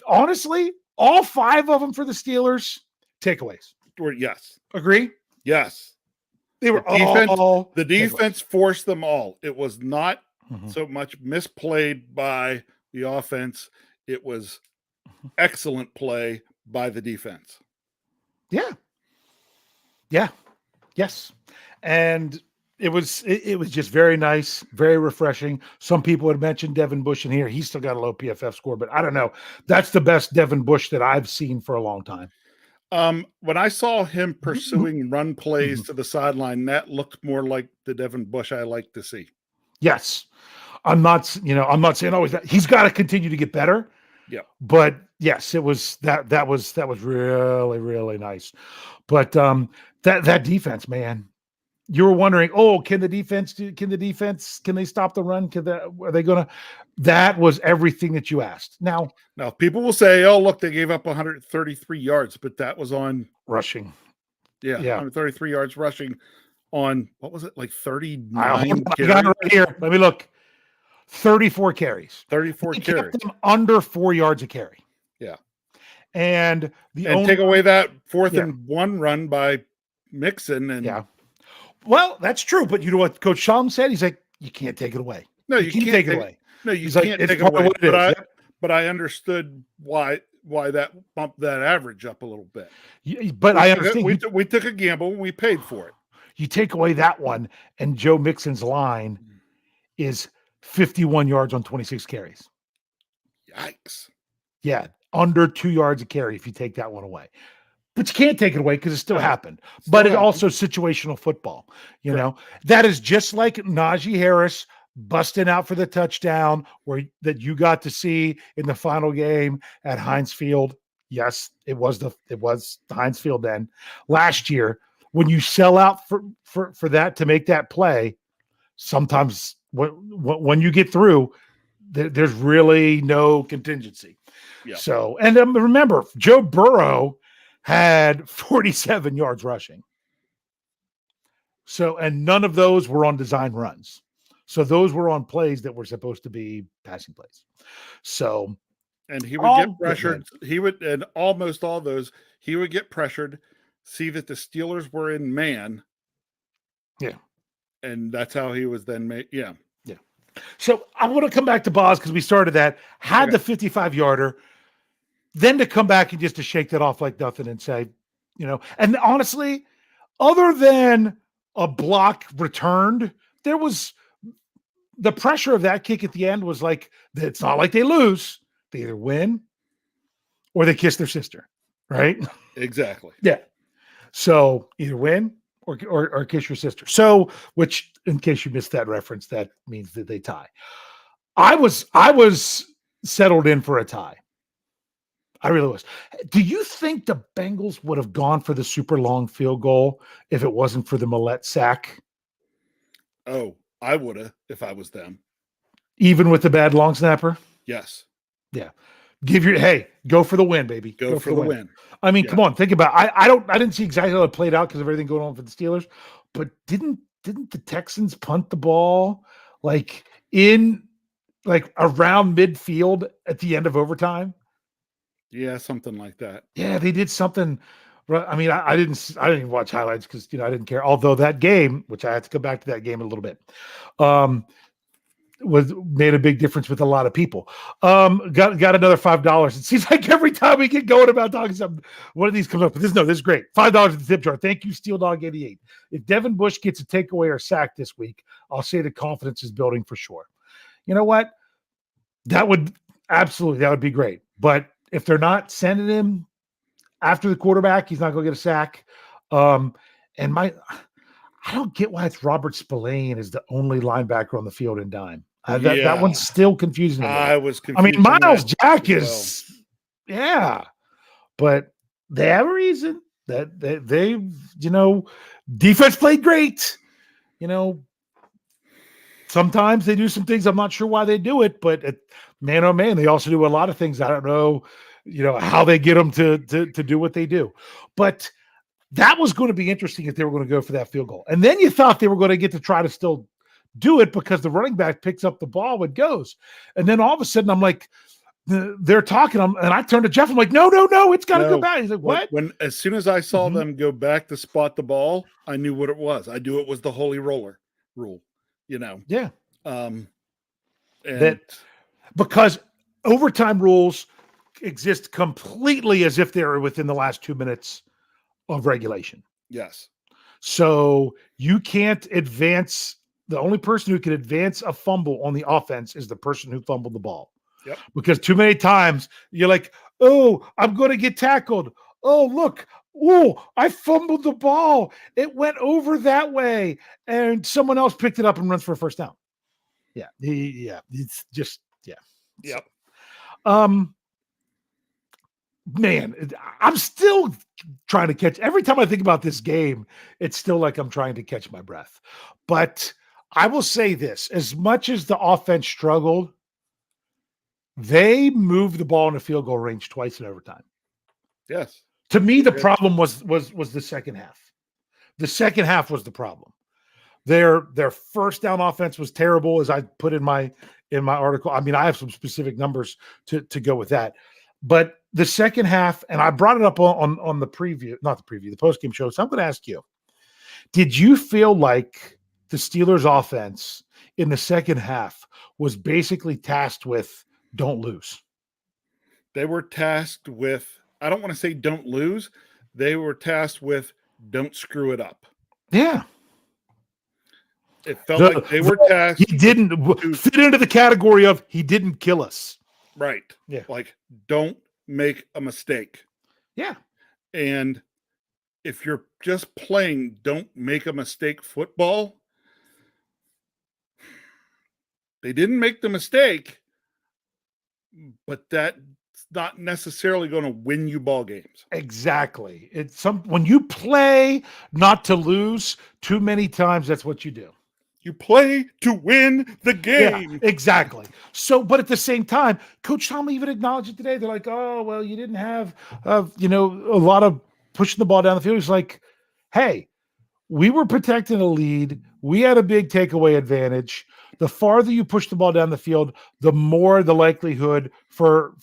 Honestly, all 5 of them for the Steelers, takeaways. Yes. Agree? Yes. They were the defense forced them all. It was not so much misplayed by the offense. It was excellent play by the defense. Yeah. Yeah. Yes. And it was just very nice, very refreshing. Some people had mentioned Devin Bush in here. He's still got a low PFF score, but I don't know. That's the best Devin Bush that I've seen for a long time. When I saw him pursuing run plays to the sideline, that looked more like the Devin Bush I like to see. Yes. I'm not saying always that he's got to continue to get better. Yeah. But yes, it was that was really, really nice. But that defense, man, you were wondering, can they stop the run? Are they gonna? That was everything that you asked. Now people will say, oh, look, they gave up 133 yards, but that was on rushing. Yeah. 133 yards rushing on, what was it, like 39 I got it right here. Let me look. 34 carries. 34 carries. Kept them under 4 yards a carry. Yeah. And take away that 4th and 1 run by Mixon. And yeah. Well, that's true. But you know what Coach Schaum said? He's like, you can't take it away. No, you can't take it away. No, you can't take it away. But I understood why that bumped that average up a little bit. But I understand. We took a gamble and we paid for it. You take away that one, and Joe Mixon's line is 51 yards on 26 carries. Yikes. Yeah, under 2 yards a carry if you take that one away. But you can't take it away because it still happened. But it's also situational football. You know, that is just like Najee Harris busting out for the touchdown that you got to see in the final game at Heinz Field. Yes, it was the Heinz Field then. Last year, when you sell out for that to make that play, sometimes when you get through, there's really no contingency. Yeah. So, and remember, Joe Burrow had 47 yards rushing. So, and none of those were on design runs. So those were on plays that were supposed to be passing plays. So, and he would get pressured. And almost all those, he would get pressured, see that the Steelers were in man. Yeah. And that's how he was then made. Yeah. Yeah. So I want to come back to Boz because we started that, had the 55-yarder, then to come back and just to shake that off like nothing and say, and honestly, other than a block returned, there was the pressure of that kick at the end was like, it's not like they lose. They either win or they kiss their sister, right? Exactly. Yeah. So either win or kiss your sister. So, which, in case you missed that reference, that means that they tie. I was settled in for a tie. I really was. Do you think the Bengals would have gone for the super long field goal if it wasn't for the Millette sack? Oh, I would have if I was them. Even with the bad long snapper? Yes. Yeah. Go for the win, baby. Go for the win. I mean, come on, think about it. I didn't see exactly how it played out because of everything going on for the Steelers, but didn't the Texans punt the ball around midfield at the end of overtime? Yeah, something like that. Yeah, they did something. I mean, I didn't even watch highlights because I didn't care. Although that game, which I had to go back to that game a little bit, made a big difference with a lot of people. Got another $5. It seems like every time we get going about talking something, one of these comes up. But this is great. $5 at the tip jar. Thank you, Steel Dog 88. If Devin Bush gets a takeaway or sack this week, I'll say the confidence is building for sure. You know what? That would be great. But if they're not sending him after the quarterback, he's not going to get a sack. I don't get why it's Robert Spillane is the only linebacker on the field in dime. That one's still confusing. I was confused. I mean, Miles Jack is, but they have a reason that they defense played great. sometimes they do some things. I'm not sure why they do it, but man, oh man, they also do a lot of things. I don't know, how they get them to do what they do. But that was going to be interesting if they were going to go for that field goal. And then you thought they were going to get to try to still do it because the running back picks up the ball and goes. And then all of a sudden I'm like, they're talking, and I turned to Jeff. I'm like, no, it's got to go back. He's like, what? As soon as I saw them go back to spot the ball, I knew what it was. I knew it was the holy roller rule, Yeah. And because overtime rules exist completely as if they're within the last 2 minutes of regulation. Yes. So you can't advance. The only person who can advance a fumble on the offense is the person who fumbled the ball. Yep. Because too many times you're like, oh, I'm going to get tackled. Oh, look. Oh, I fumbled the ball. It went over that way. And someone else picked it up and runs for a first down. Yeah. It's just, yeah. Yep. Man, I'm still trying to catch. Every time I think about this game, it's still like I'm trying to catch my breath. But I will say this, as much as the offense struggled, they moved the ball in the field goal range twice in overtime. Yes. To me, the problem was the second half. The second half was the problem. Their first down offense was terrible, as I put in my article. I mean, I have some specific numbers to go with that. But the second half, and I brought it up on the preview, not the preview, the post-game show. So I'm going to ask you, did you feel like the Steelers offense in the second half was basically tasked with don't lose? They were tasked with, I don't want to say don't lose. They were tasked with don't screw it up. Yeah. It felt like they were tasked. He didn't fit into the category of he didn't kill us. Right. Yeah. Like, don't make a mistake. Yeah. And if you're just playing don't make a mistake football, they didn't make the mistake, but that's not necessarily going to win you ball games. Exactly. When you play not to lose too many times, that's what you do. You play to win the game. Yeah, exactly. So, but at the same time, Coach Tomlin even acknowledged it today. They're like, oh, well, you didn't have, a lot of pushing the ball down the field. He's like, hey, we were protecting a lead. We had a big takeaway advantage. The farther you push the ball down the field, the more the likelihood for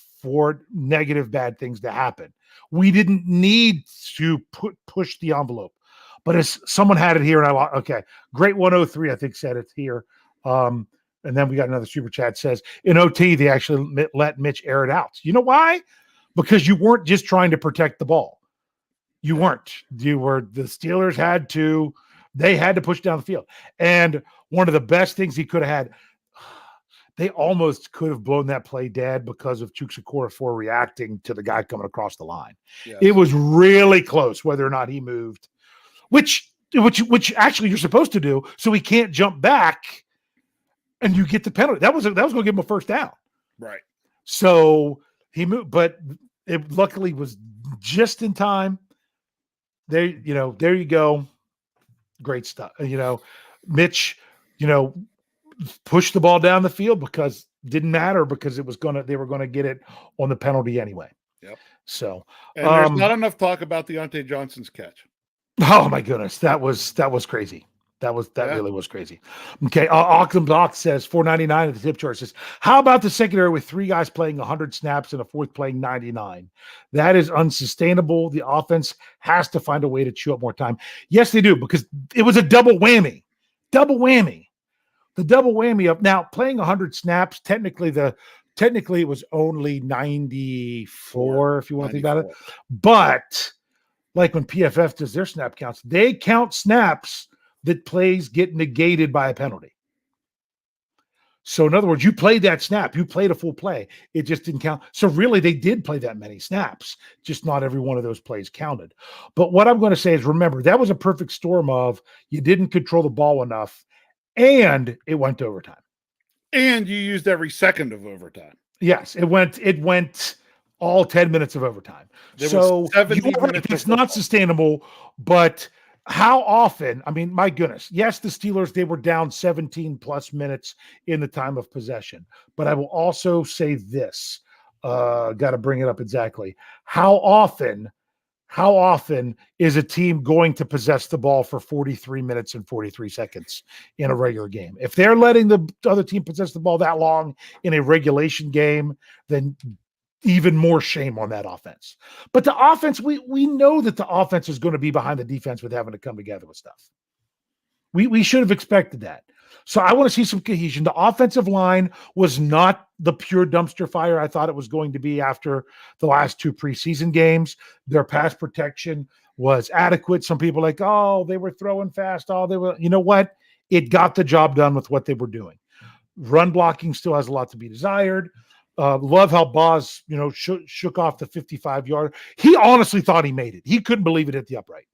negative bad things to happen. We didn't need to push the envelope. But as someone had it here, and okay, Great 103, I think, said it here. And then we got another super chat says, in OT, they actually let Mitch air it out. You know why? Because you weren't just trying to protect the ball. You weren't. The Steelers had to push down the field. And one of the best things he could have had, they almost could have blown that play dead because of Chukwuefor reacting to the guy coming across the line. Yes. It was really close whether or not he moved. Which actually you're supposed to do, so he can't jump back, and you get the penalty. That was going to give him a first down, right? So he moved, but it luckily was just in time. There you go, great stuff. Mitch, pushed the ball down the field because it didn't matter because they were going to get it on the penalty anyway. Yep. So and there's not enough talk about Deontay Johnson's catch. Oh my goodness, that was crazy. That really was crazy. Okay, Auckland Block says $4.99 at the tip jar says, how about the secondary with 3 guys playing 100 snaps and a 4th playing 99? That is unsustainable. The offense has to find a way to chew up more time. Yes, they do, because it was a double whammy. The double whammy of now playing 100 snaps. Technically, it was only 94 if you want to think about it, but. Like when PFF does their snap counts, they count snaps that plays get negated by a penalty. So in other words, you played that snap, you played a full play. It just didn't count. So really they did play that many snaps, just not every one of those plays counted. But what I'm going to say is, remember, that was a perfect storm of you didn't control the ball enough and it went to overtime. And you used every second of overtime. Yes, it went all 10 minutes of overtime. So it's not sustainable, but how often, I mean, my goodness, yes, the Steelers, they were down 17 plus minutes in the time of possession, but I will also say this, got to bring it up exactly. How often is a team going to possess the ball for 43 minutes and 43 seconds in a regular game? If they're letting the other team possess the ball that long in a regulation game, then even more shame on that offense. But the offense, we know that the offense is going to be behind the defense with having to come together with stuff. We should have expected that. So I want to see some cohesion. The offensive line was not the pure dumpster fire I thought it was going to be after the last 2 preseason games. Their pass protection was adequate. Some people are like, oh, they were throwing fast. Oh, they were, you know what? It got the job done with what they were doing. Run blocking still has a lot to be desired. Love how Boz, shook off the 55-yard. He honestly thought he made it. He couldn't believe it hit the upright.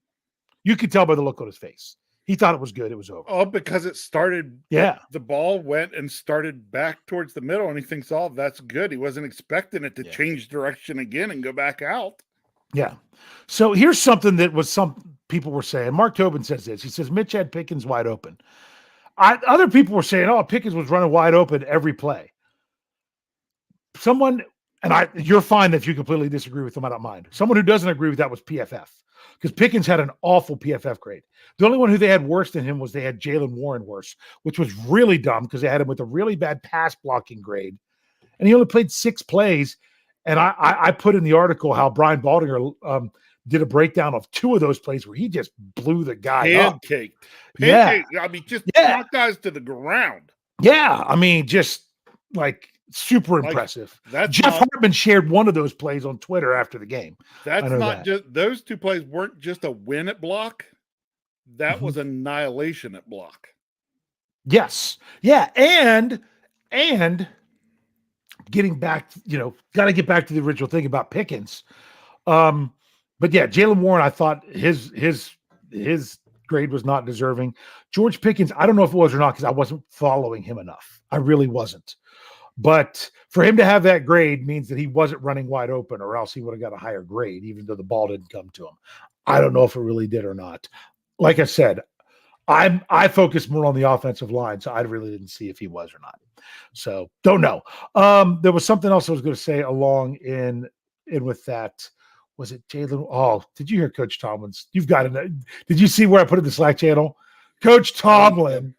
You could tell by the look on his face. He thought it was good. It was over. Oh, because it started. Yeah. The ball went and started back towards the middle, and he thinks, oh, that's good. He wasn't expecting it to change direction again and go back out. Yeah. So here's something that was some people were saying. Mark Tobin says this. He says, Mitch had Pickens wide open. Other people were saying, oh, Pickens was running wide open every play. Someone, and you're fine if you completely disagree with them, I don't mind. Someone who doesn't agree with that was PFF, because Pickens had an awful PFF grade. The only one who they had worse than him was they had Jalen Warren worse, which was really dumb because they had him with a really bad pass blocking grade. And he only played 6 plays. And I put in the article how Brian Baldinger did a breakdown of 2 of those plays where he just blew the guy up. Pancaked. Yeah. I mean, just knocked guys to the ground. Yeah. I mean, just like super impressive. Jeff Hartman shared one of those plays on Twitter after the game. That's not just, those 2 plays weren't just a win at block. That was annihilation at block. Yes. Yeah. And getting back, got to get back to the original thing about Pickens. But yeah, Jalen Warren, I thought his grade was not deserving. George Pickens, I don't know if it was or not because I wasn't following him enough. I really wasn't. But for him to have that grade means that he wasn't running wide open, or else he would have got a higher grade, even though the ball didn't come to him. I don't know if it really did or not. Like I said, I focused more on the offensive line, so I really didn't see if he was or not. So don't know. There was something else I was going to say along in with that. Was it Jalen? Oh, did you hear Coach Tomlin's? You've got to know. Did you see where I put it in the Slack channel? Coach Tomlin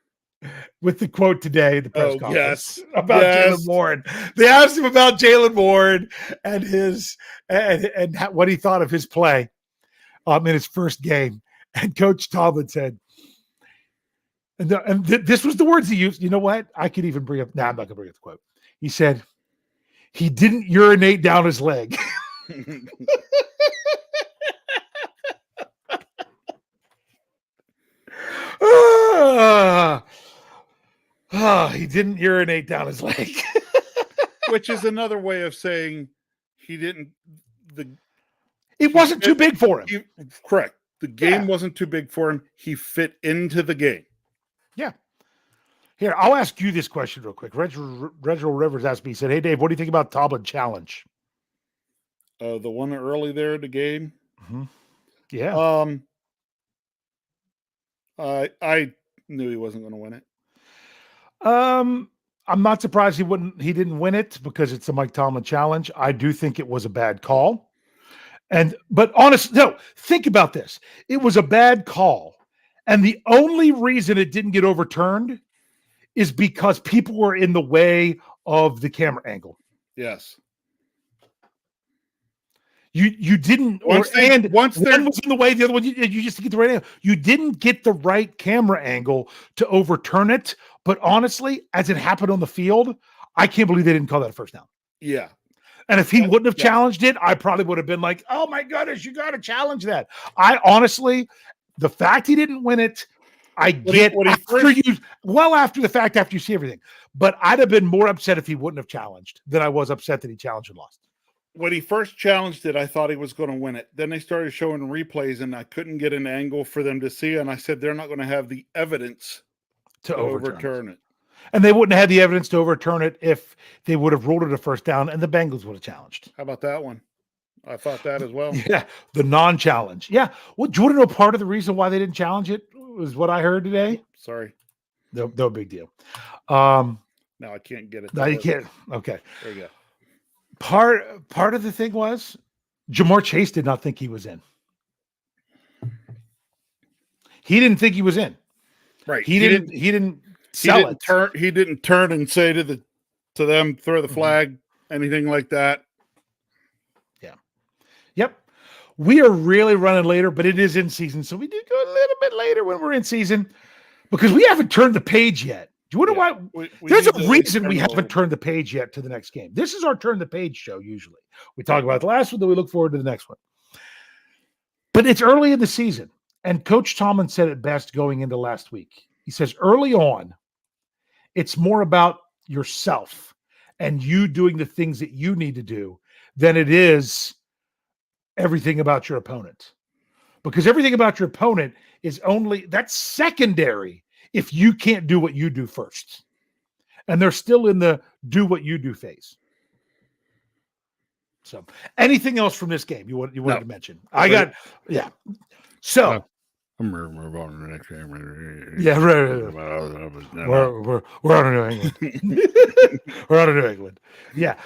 with the quote today, the press conference about Jalen Warren. They asked him about Jalen Warren and and what he thought of his play in his first game. And Coach Tomlin said, this was the words he used. You know what? I could even bring up. I'm not going to bring up the quote. He said, he didn't urinate down his leg. He didn't urinate down his leg. Which is another way of saying he didn't. It wasn't too big for him. Correct. The game wasn't too big for him. He fit into the game. Yeah. Here, I'll ask you this question real quick. Reginald Rivers asked me, he said, hey, Dave, what do you think about Tomlin challenge? The one early there in the game? Mm-hmm. Yeah. I knew he wasn't going to win it. I'm not surprised he didn't win it because it's a Mike Tomlin challenge. I do think it was a bad call. But honestly, no, think about this. It was a bad call. And the only reason it didn't get overturned is because people were in the way of the camera angle. Yes. You didn't, one was in the way, the other one, you just get the right angle. You didn't get the right camera angle to overturn it. But honestly, as it happened on the field, I can't believe they didn't call that a first down. Yeah. And if he wouldn't have challenged it, I probably would have been like, oh my goodness, you got to challenge that. I honestly, the fact he didn't win it, after the fact, after you see everything. But I'd have been more upset if he wouldn't have challenged than I was upset that he challenged and lost. When he first challenged it, I thought he was going to win it. Then they started showing replays, and I couldn't get an angle for them to see. And I said, they're not going to have the evidence to overturn it. And they wouldn't have had the evidence to overturn it if they would have ruled it a first down and the Bengals would have challenged. How about that one? I thought that as well. Yeah, the non-challenge. Yeah. Well, do you want to know part of the reason why they didn't challenge it was what I heard today? Sorry. No big deal. No, I can't get it. No, you can't. Okay. There you go. Part of the thing was Jamar Chase did not think he was in. He didn't think he was in. Right. He didn't turn and say to them, throw the flag, anything like that. Yeah. Yep. We are really running later, but it is in season. So we do go a little bit later when we're in season because we haven't turned the page yet. Do you wonder why? There's a reason we haven't turned the page yet to the next game. This is our turn the page show. Usually we talk about the last one, then we look forward to the next one. But it's early in the season. And Coach Tomlin said it best going into last week. He says early on, it's more about yourself and you doing the things that you need to do than it is everything about your opponent. Because everything about your opponent is that's secondary if you can't do what you do first. And they're still in the do what you do phase. So anything else from this game you wanted to mention? So I'm move on to the next game. Yeah, right. We're on to New England. We're on to New England. Yeah.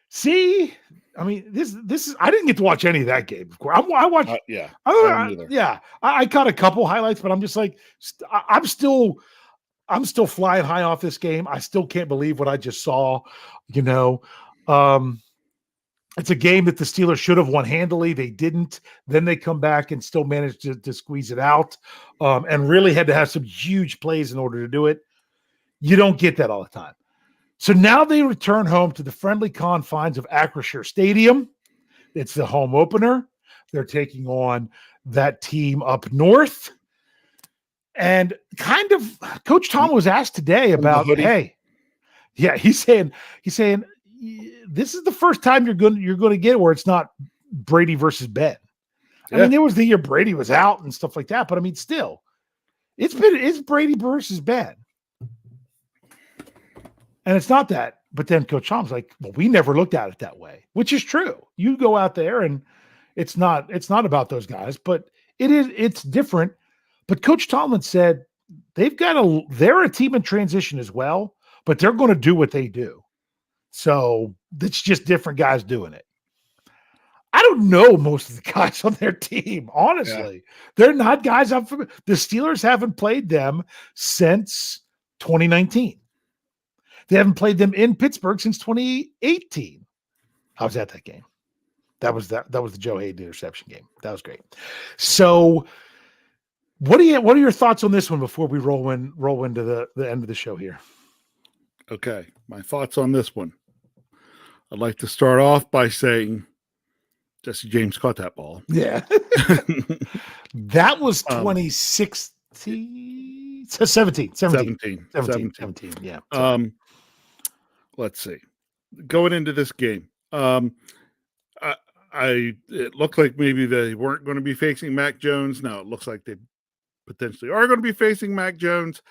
See, I mean, this is. I didn't get to watch any of that game. Of course, I watched. I caught a couple highlights, but I'm just like, I'm still flying high off this game. I still can't believe what I just saw. It's a game that the Steelers should have won handily. They didn't. Then they come back and still managed to squeeze it out, and really had to have some huge plays in order to do it. You don't get that all the time. So now they return home to the friendly confines of Acrisure Stadium. It's the home opener. They're taking on that team up north. And kind of Coach Tom was asked today about, he's saying this is the first time you're going to get where it's not Brady versus Ben. I mean, there was the year Brady was out and stuff like that, but I mean, still, it's Brady versus Ben. And it's not that, but then Coach Tom's like, well, we never looked at it that way, which is true. You go out there and it's not about those guys, but it's different. But Coach Tomlin said they're a team in transition as well, but they're going to do what they do. So it's just different guys doing it. I don't know most of the guys on their team, honestly. They're not guys I'm familiar. The Steelers haven't played them since 2019. They haven't played them in Pittsburgh since 2018. I was at that game. That was the Joe Hayden interception game. That was great. So what are your thoughts on this one before we roll into the end of the show here? Okay. My thoughts on this one. I'd like to start off by saying Jesse James caught that ball. Yeah. That was 2016. 17. Yeah. Let's see. Going into this game, it looked like maybe they weren't going to be facing Mac Jones. Now it looks like they potentially are going to be facing Mac Jones.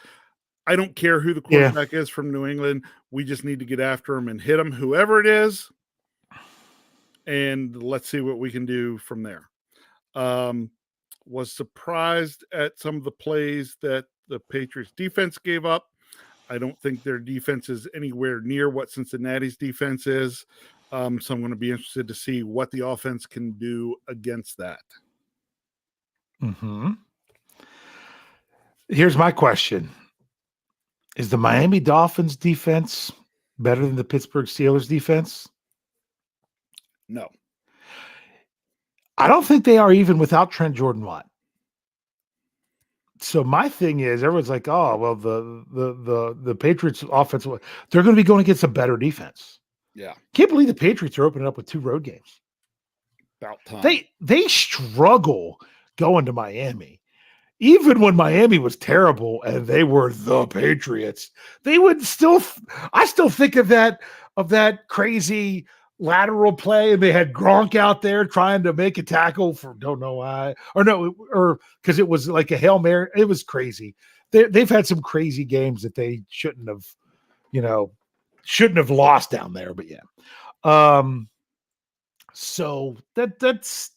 I don't care who the quarterback is from New England. We just need to get after him and hit him, whoever it is. And let's see what we can do from there. Was surprised at some of the plays that the Patriots defense gave up. I don't think their defense is anywhere near what Cincinnati's defense is. So I'm going to be interested to see what the offense can do against that. Mm-hmm. Here's my question. Is the Miami Dolphins defense better than the Pittsburgh Steelers defense? No. I don't think they are even without Trent Jordan-Watt. So my thing is, everyone's like, oh, well, the Patriots offense, they're going to be going against a better defense. Yeah. Can't believe the Patriots are opening up with 2 road games. About time. They struggle going to Miami. Even when Miami was terrible and they were the Patriots, they would still, I still think of that crazy lateral play, and they had Gronk out there trying to make a tackle for don't know why, or because it was like a Hail Mary. It was crazy. They've had some crazy games that they shouldn't have lost down there. But yeah, So that's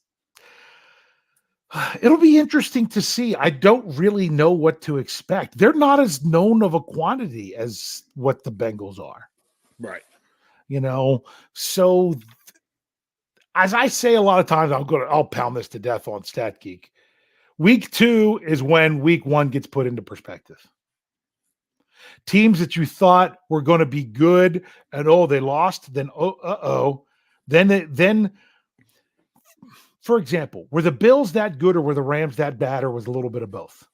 it'll be interesting to see. I don't really know what to expect. They're not as known of a quantity as what the Bengals are. Right. So as I say a lot of times, I'll pound this to death on Stat Geek. Week 2 is when week 1 gets put into perspective. Teams that you thought were going to be good and they lost, then then for example, were the Bills that good or were the Rams that bad or was a little bit of both?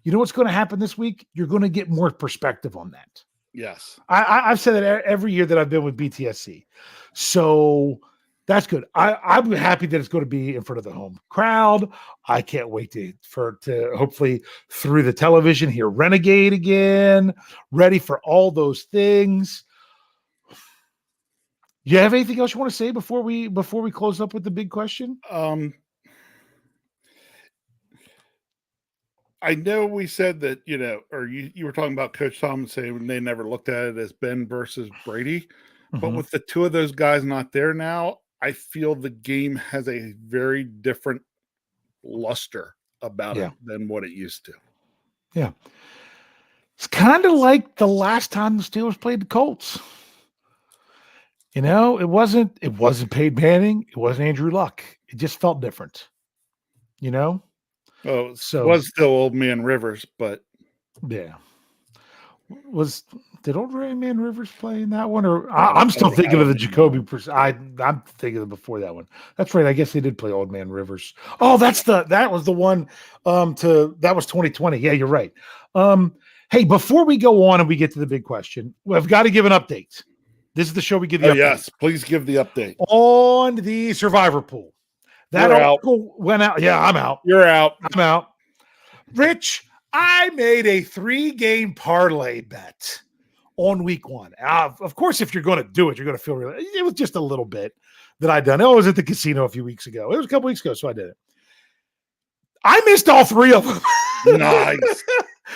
You know what's going to happen this week? You're going to get more perspective on that. Yes. I've said that every year that I've been with BTSC. So that's good. I'm happy that it's going to be in front of the home crowd. I can't wait to hopefully through the television hear Renegade again, ready for all those things. You have anything else you want to say before we close up with the big question? I know we said that, or you were talking about Coach Tomlin saying they never looked at it as Ben versus Brady, but with the two of those guys not there now, I feel the game has a very different luster about it than what it used to. Yeah. It's kind of like the last time the Steelers played the Colts. It wasn't Peyton Manning. It wasn't Andrew Luck. It just felt different, Oh, so was still Old Man Rivers, but yeah. Did Old Man Rivers play in that one? Or I'm still thinking of the Jacoby. I'm thinking of before that one. That's right. I guess they did play Old Man Rivers. Oh, that was the one. That was 2020. Yeah, you're right. Hey, before we go on and we get to the big question, we've got to give an update. This is the show we give the update. Yes, please give the update on the Survivor pool. That article went out. Yeah, I'm out. You're out. I'm out. Rich, I made a 3-game parlay bet on week 1. Of course, if you're going to do it, you're going to feel really. It was just a little bit that I done. I was at the casino a few weeks ago. It was a couple weeks ago, so I did it. I missed all 3 of them. Nice.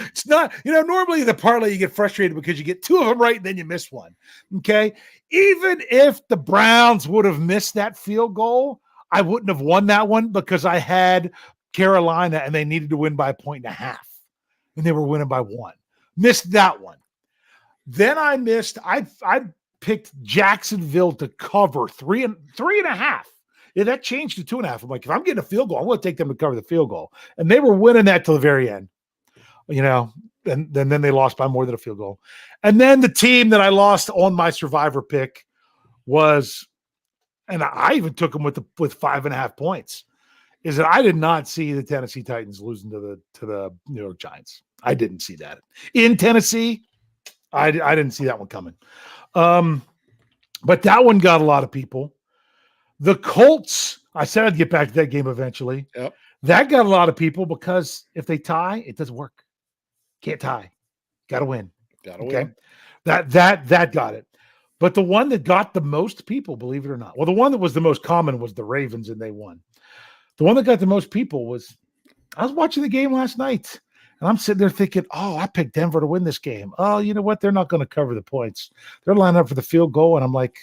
It's not, normally the parlay you get frustrated because you get 2 of them right and then you miss one. Okay. Even if the Browns would have missed that field goal, I wouldn't have won that one because I had Carolina and they needed to win by 1.5 and they were winning by 1. Missed that one. Then I picked Jacksonville to cover 3.5. Yeah, that changed to 2.5. I'm like, if I'm getting a field goal, I'm going to take them to cover the field goal. And they were winning that till the very end. And then they lost by more than a field goal. And then the team that I lost on my Survivor pick was, and I even took them with 5.5 points, is that I did not see the Tennessee Titans losing to the New York Giants. I didn't see that. In Tennessee, I didn't see that one coming. But that one got a lot of people. The Colts, I said I'd get back to that game eventually. Yep. That got a lot of people because if they tie, it doesn't work. Can't tie. Got to win. Win. That got it. But the one that got the most people, believe it or not, well, the one that was the most common was the Ravens, and they won. The one that got the most people was, I was watching the game last night, and I'm sitting there thinking, oh, I picked Denver to win this game. Oh, you know what? They're not going to cover the points. They're lining up for the field goal, and I'm like,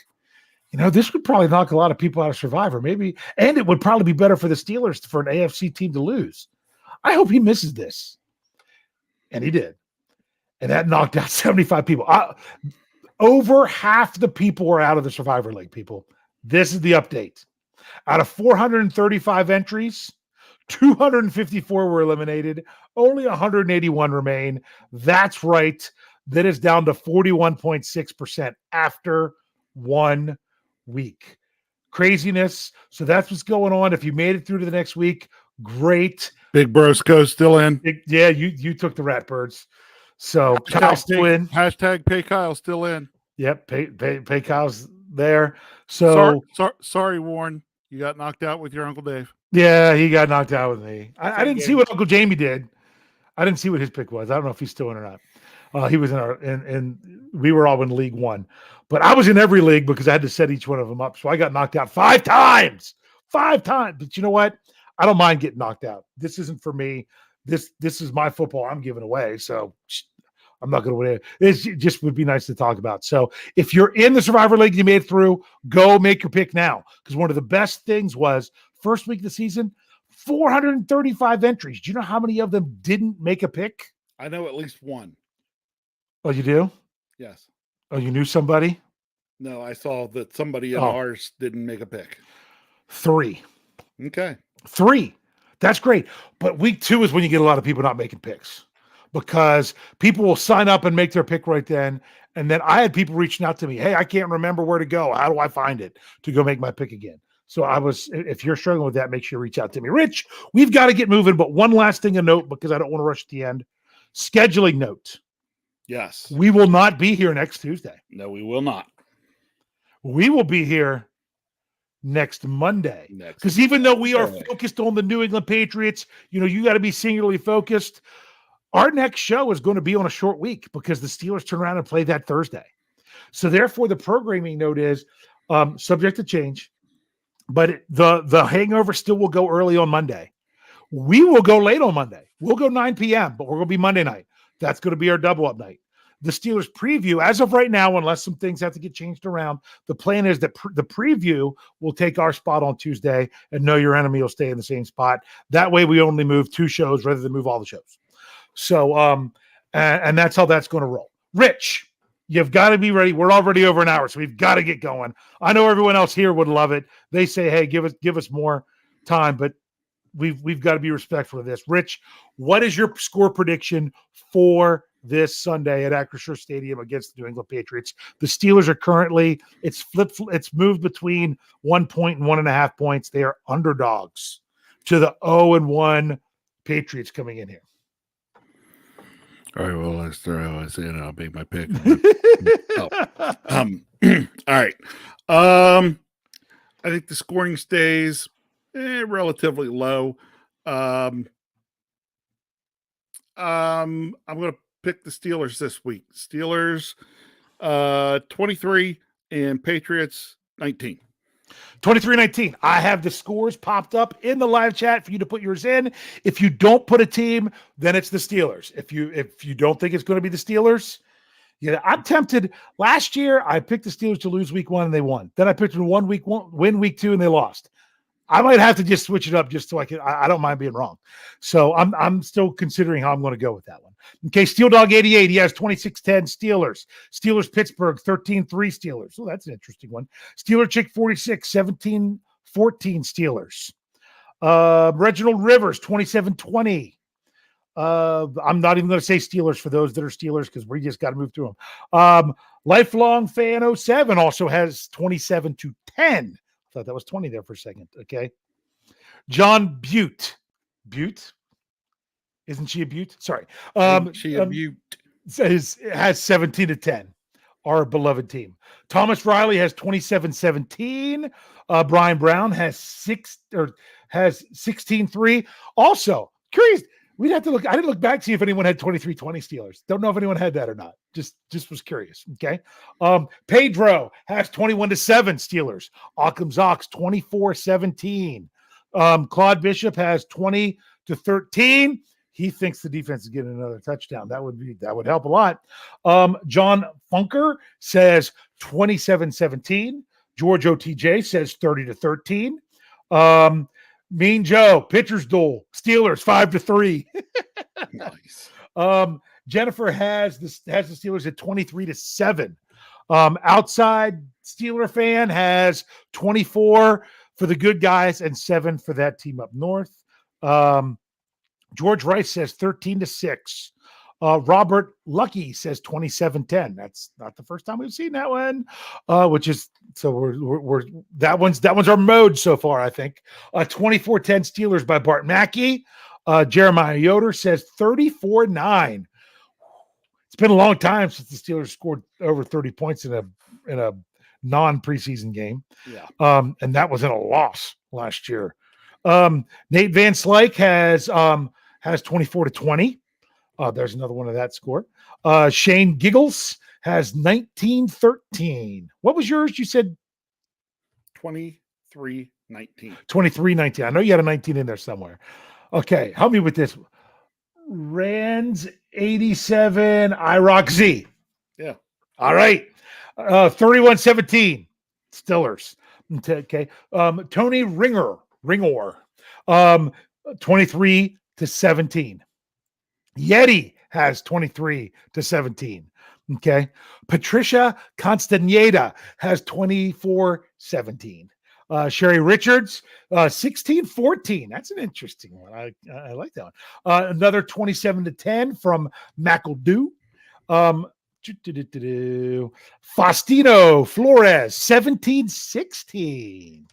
this would probably knock a lot of people out of Survivor, maybe, and it would probably be better for the Steelers for an AFC team to lose. I hope he misses this. And he did. And that knocked out 75 people. Over half the people were out of the Survivor League, people. This is the update. Out of 435 entries, 254 were eliminated. Only 181 remain. That's right. That is down to 41.6% after 1 week. Craziness. So that's what's going on. If you made it through to the next week, great. Big Bro Scho still in. Yeah, you took the Ratbirds. So Kyle's still in. Hashtag pay Kyle still in. Yep, pay Kyle's there. So sorry, Warren. You got knocked out with your Uncle Dave. Yeah, he got knocked out with me. I didn't see what Uncle Jamie did. I didn't see what his pick was. I don't know if he's still in or not. He was in and we were all in League One. But I was in every league because I had to set each one of them up. So I got knocked out 5 times. 5 times. But you know what? I don't mind getting knocked out. This isn't for me. This is my football I'm giving away. So I'm not going to win it. It just would be nice to talk about. So if you're in the Survivor League, you made it through, go make your pick now. Because one of the best things was first week of the season, 435 entries. Do you know how many of them didn't make a pick? I know at least one. Oh, you do? Yes. Oh, you knew somebody? No, I saw that somebody in ours didn't make a pick. 3. Okay. 3. That's great. But week 2 is when you get a lot of people not making picks because people will sign up and make their pick right then. And then I had people reaching out to me. Hey, I can't remember where to go. How do I find it to go make my pick again? So if you're struggling with that, make sure you reach out to me. Rich, we've got to get moving. But one last thing to note, because I don't want to rush at the end. Scheduling note. Yes. We will not be here next Tuesday. No, we will not. We will be here next Monday. Because even though we are focused on the New England Patriots, you got to be singularly focused. Our next show is going to be on a short week because the Steelers turn around and play that Thursday. So therefore, the programming note is subject to change, but the hangover still will go early on Monday. We will go late on Monday. We'll go 9 p.m., but we're going to be Monday night. That's going to be our double up night. The Steelers preview, as of right now, unless some things have to get changed around, the plan is that the preview will take our spot on Tuesday, and Know Your Enemy will stay in the same spot. That way, we only move 2 shows rather than move all the shows. So, and that's how that's going to roll. Rich, you've got to be ready. We're already over an hour, so we've got to get going. I know everyone else here would love it. They say, "Hey, give us more time," but we've got to be respectful of this. Rich, what is your score prediction for this Sunday at Acrisure Stadium against the New England Patriots? The Steelers are currently, it's moved between 1 point and 1.5 points. They are underdogs to the 0-1 Patriots coming in here. All right, well, let's throw us in. I'll make my pick. All right. I think the scoring stays relatively low. I'm going to pick the Steelers this week. Steelers 23 and Patriots 19. 23-19. I have the scores popped up in the live chat for you to put yours in. If you don't put a team, then it's the Steelers. If you don't think it's going to be the Steelers, I'm tempted. Last year, I picked the Steelers to lose week 1 and they won. Then I picked them to win week 2 and they lost. I might have to just switch it up just so I don't mind being wrong. So I'm still considering how I'm going to go with that one. Okay, Steel Dog 88, he has 26-10 Steelers. Steelers Pittsburgh 13-3 Steelers. Oh, that's an interesting one. Steeler Chick 46, 17-14 Steelers. Reginald Rivers 27-20. I'm not even going to say Steelers for those that are Steelers because we just got to move through them. Lifelong Fan 07 also has 27-10. I thought that was 20 there for a second. Okay. John Butte. Butte? Isn't she a Butte? Sorry. She a Butte. Has 17-10. Our beloved team. Thomas Riley has 27-17. Brian Brown has 16-3. Also, curious. We'd have to look. I didn't look back to see if anyone had 23-20 Steelers. Don't know if anyone had that or not. Just was curious. Okay. Pedro has 21-7 Steelers. Occam's Ox 24-17. Claude Bishop has 20-13. He thinks the defense is getting another touchdown. That would help a lot. John Funker says 27-17. George OTJ says 30-13. Mean Joe, pitcher's duel, Steelers 5-3. Nice. Jennifer has the Steelers at 23-7. Outside Steeler fan has 24 for the good guys and 7 for that team up north. George Rice says 13-6. Robert Lucky says 27-10. That's not the first time we've seen that one, which is so we're that one's our mode so far. I think 24-10 Steelers by Bart Mackey. Jeremiah Yoder says 34-9. It's been a long time since the Steelers scored over 30 points in a non-preseason game. Yeah. And that was in a loss last year. Nate Van Slyke has 24-20. There's another one of that score. Shane Giggles has 19-13. What was yours? You said 23-19. 23-19. I know you had a 19 in there somewhere. Okay, help me with this. Rands 87, IROC Z. Yeah. All right. 31-17, Stillers. Okay. Tony Ringor, 23-17. Yeti has 23-17. Okay. Patricia Constaneda has 24-17. Sherry Richards, 16-14. That's an interesting one. I like that one. Another 27-10 from McEldew. Faustino Flores, 17-16.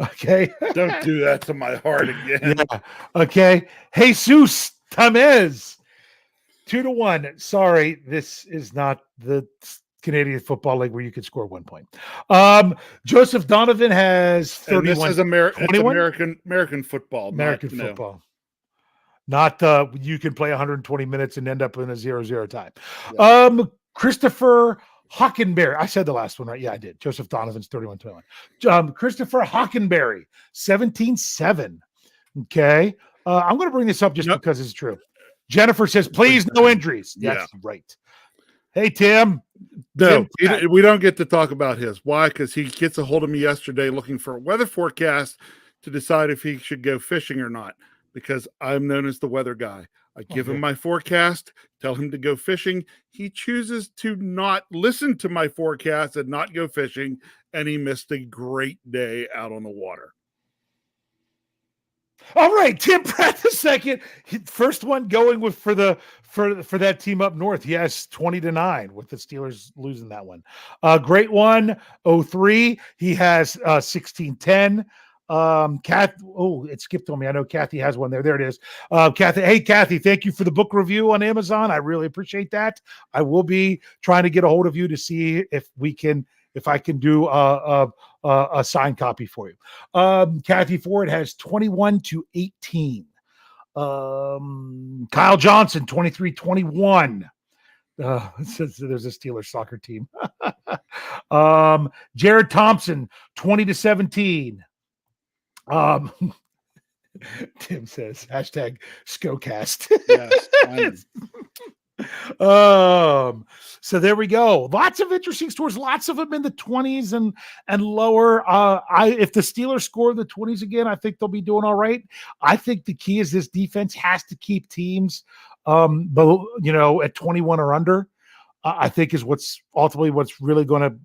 Okay. Don't do that to my heart again. Yeah. Okay. Jesus Tamez, 2-1. Sorry, this is not the Canadian Football League where you could score 1 point. Joseph Donovan has 31. And this is American football. American football. Not you can play 120 minutes and end up in a 0-0 tie. Yeah. Christopher Hockenberry. I said the last one, right? Yeah, I did. Joseph Donovan's 31-21. Christopher Hockenberry, 17-7. Okay. I'm going to bring this up just because it's true. Jennifer says, please, no injuries. That's right. Hey, Tim. No, we don't get to talk about his. Why? Because he gets a hold of me yesterday looking for a weather forecast to decide if he should go fishing or not, because I'm known as the weather guy. I give him my forecast, tell him to go fishing. He chooses to not listen to my forecast and not go fishing, and he missed a great day out on the water. All right, Tim Pratt the second, first one going with for that team up north. Yes, 20-9 with the Steelers losing that one. Great one, 03. He has 16-10. It skipped on me. I know Kathy has one there. There it is. Kathy. Hey, Kathy, thank you for the book review on Amazon. I really appreciate that. I will be trying to get a hold of you to see if I can do a signed copy for you. Kathy Ford has 21-18. Kyle Johnson, 23-21. There's a Steelers soccer team. Jared Thompson, 20-17. Tim says hashtag SCOcast. Yes, so there we go. Lots of interesting scores, lots of them in the 20s and lower. If the Steelers score the 20s again, I think they'll be doing all right. I think the key is this defense has to keep teams at 21 or under. I think is what's really going to.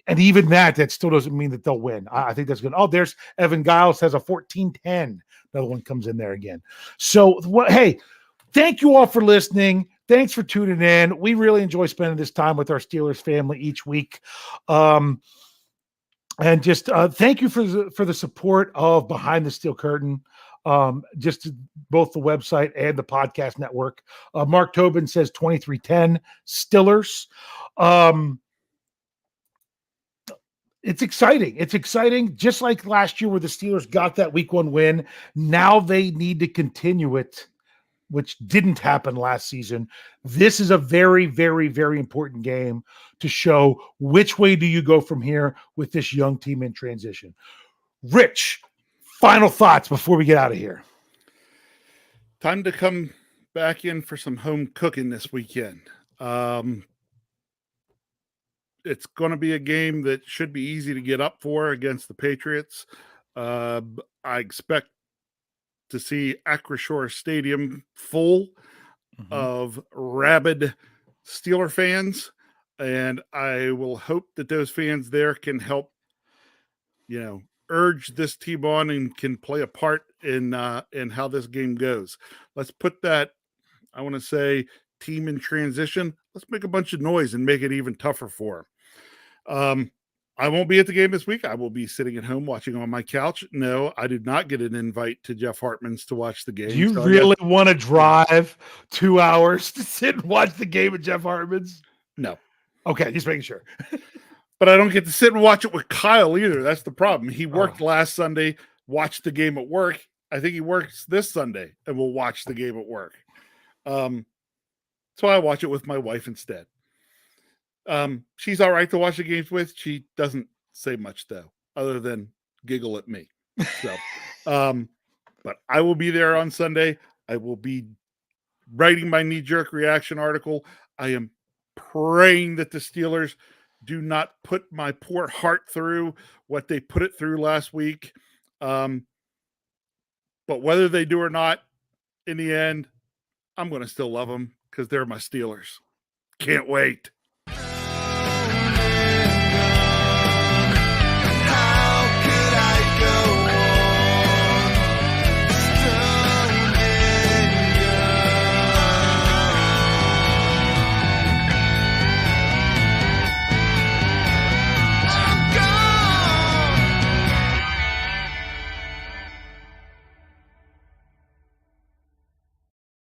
And even that still doesn't mean that they'll win. I think that's good. Oh, there's Evan Giles has a 14-10. Another one comes in there again. So, hey, thank you all for listening. Thanks for tuning in. We really enjoy spending this time with our Steelers family each week. And just thank you for the support of Behind the Steel Curtain. Just both the website and the podcast network. Mark Tobin says 23-10 Steelers. It's exciting. It's exciting. Just like last year where the Steelers got that week 1 win. Now they need to continue it, which didn't happen last season. This is a very, very, very important game to show which way do you go from here with this young team in transition. Rich, final thoughts before we get out of here. Time to come back in for some home cooking this weekend. It's going to be a game that should be easy to get up for against the Patriots. I expect to see Acrisure Stadium full of rabid Steeler fans, and I will hope that those fans there can help, urge this team on and can play a part in how this game goes. Let's put that, I want to say, team in transition. Let's make a bunch of noise and make it even tougher for them. I won't be at the game this week. I will be sitting at home watching on my couch. No, I did not get an invite to Jeff Hartman's to watch the game. Do you really want to drive 2 hours to sit and watch the game at Jeff Hartman's? No. Okay, just making sure. But I don't get to sit and watch it with Kyle either. That's the problem. He worked last Sunday, watched the game at work. I think he works this Sunday and will watch the game at work. So I watch it with my wife instead. She's all right to watch the games with. She doesn't say much though, other than giggle at me. So, but I will be there on Sunday. I will be writing my knee-jerk reaction article. I am praying that the Steelers do not put my poor heart through what they put it through last week. But whether they do or not, in the end, I'm going to still love them because they're my Steelers. Can't wait.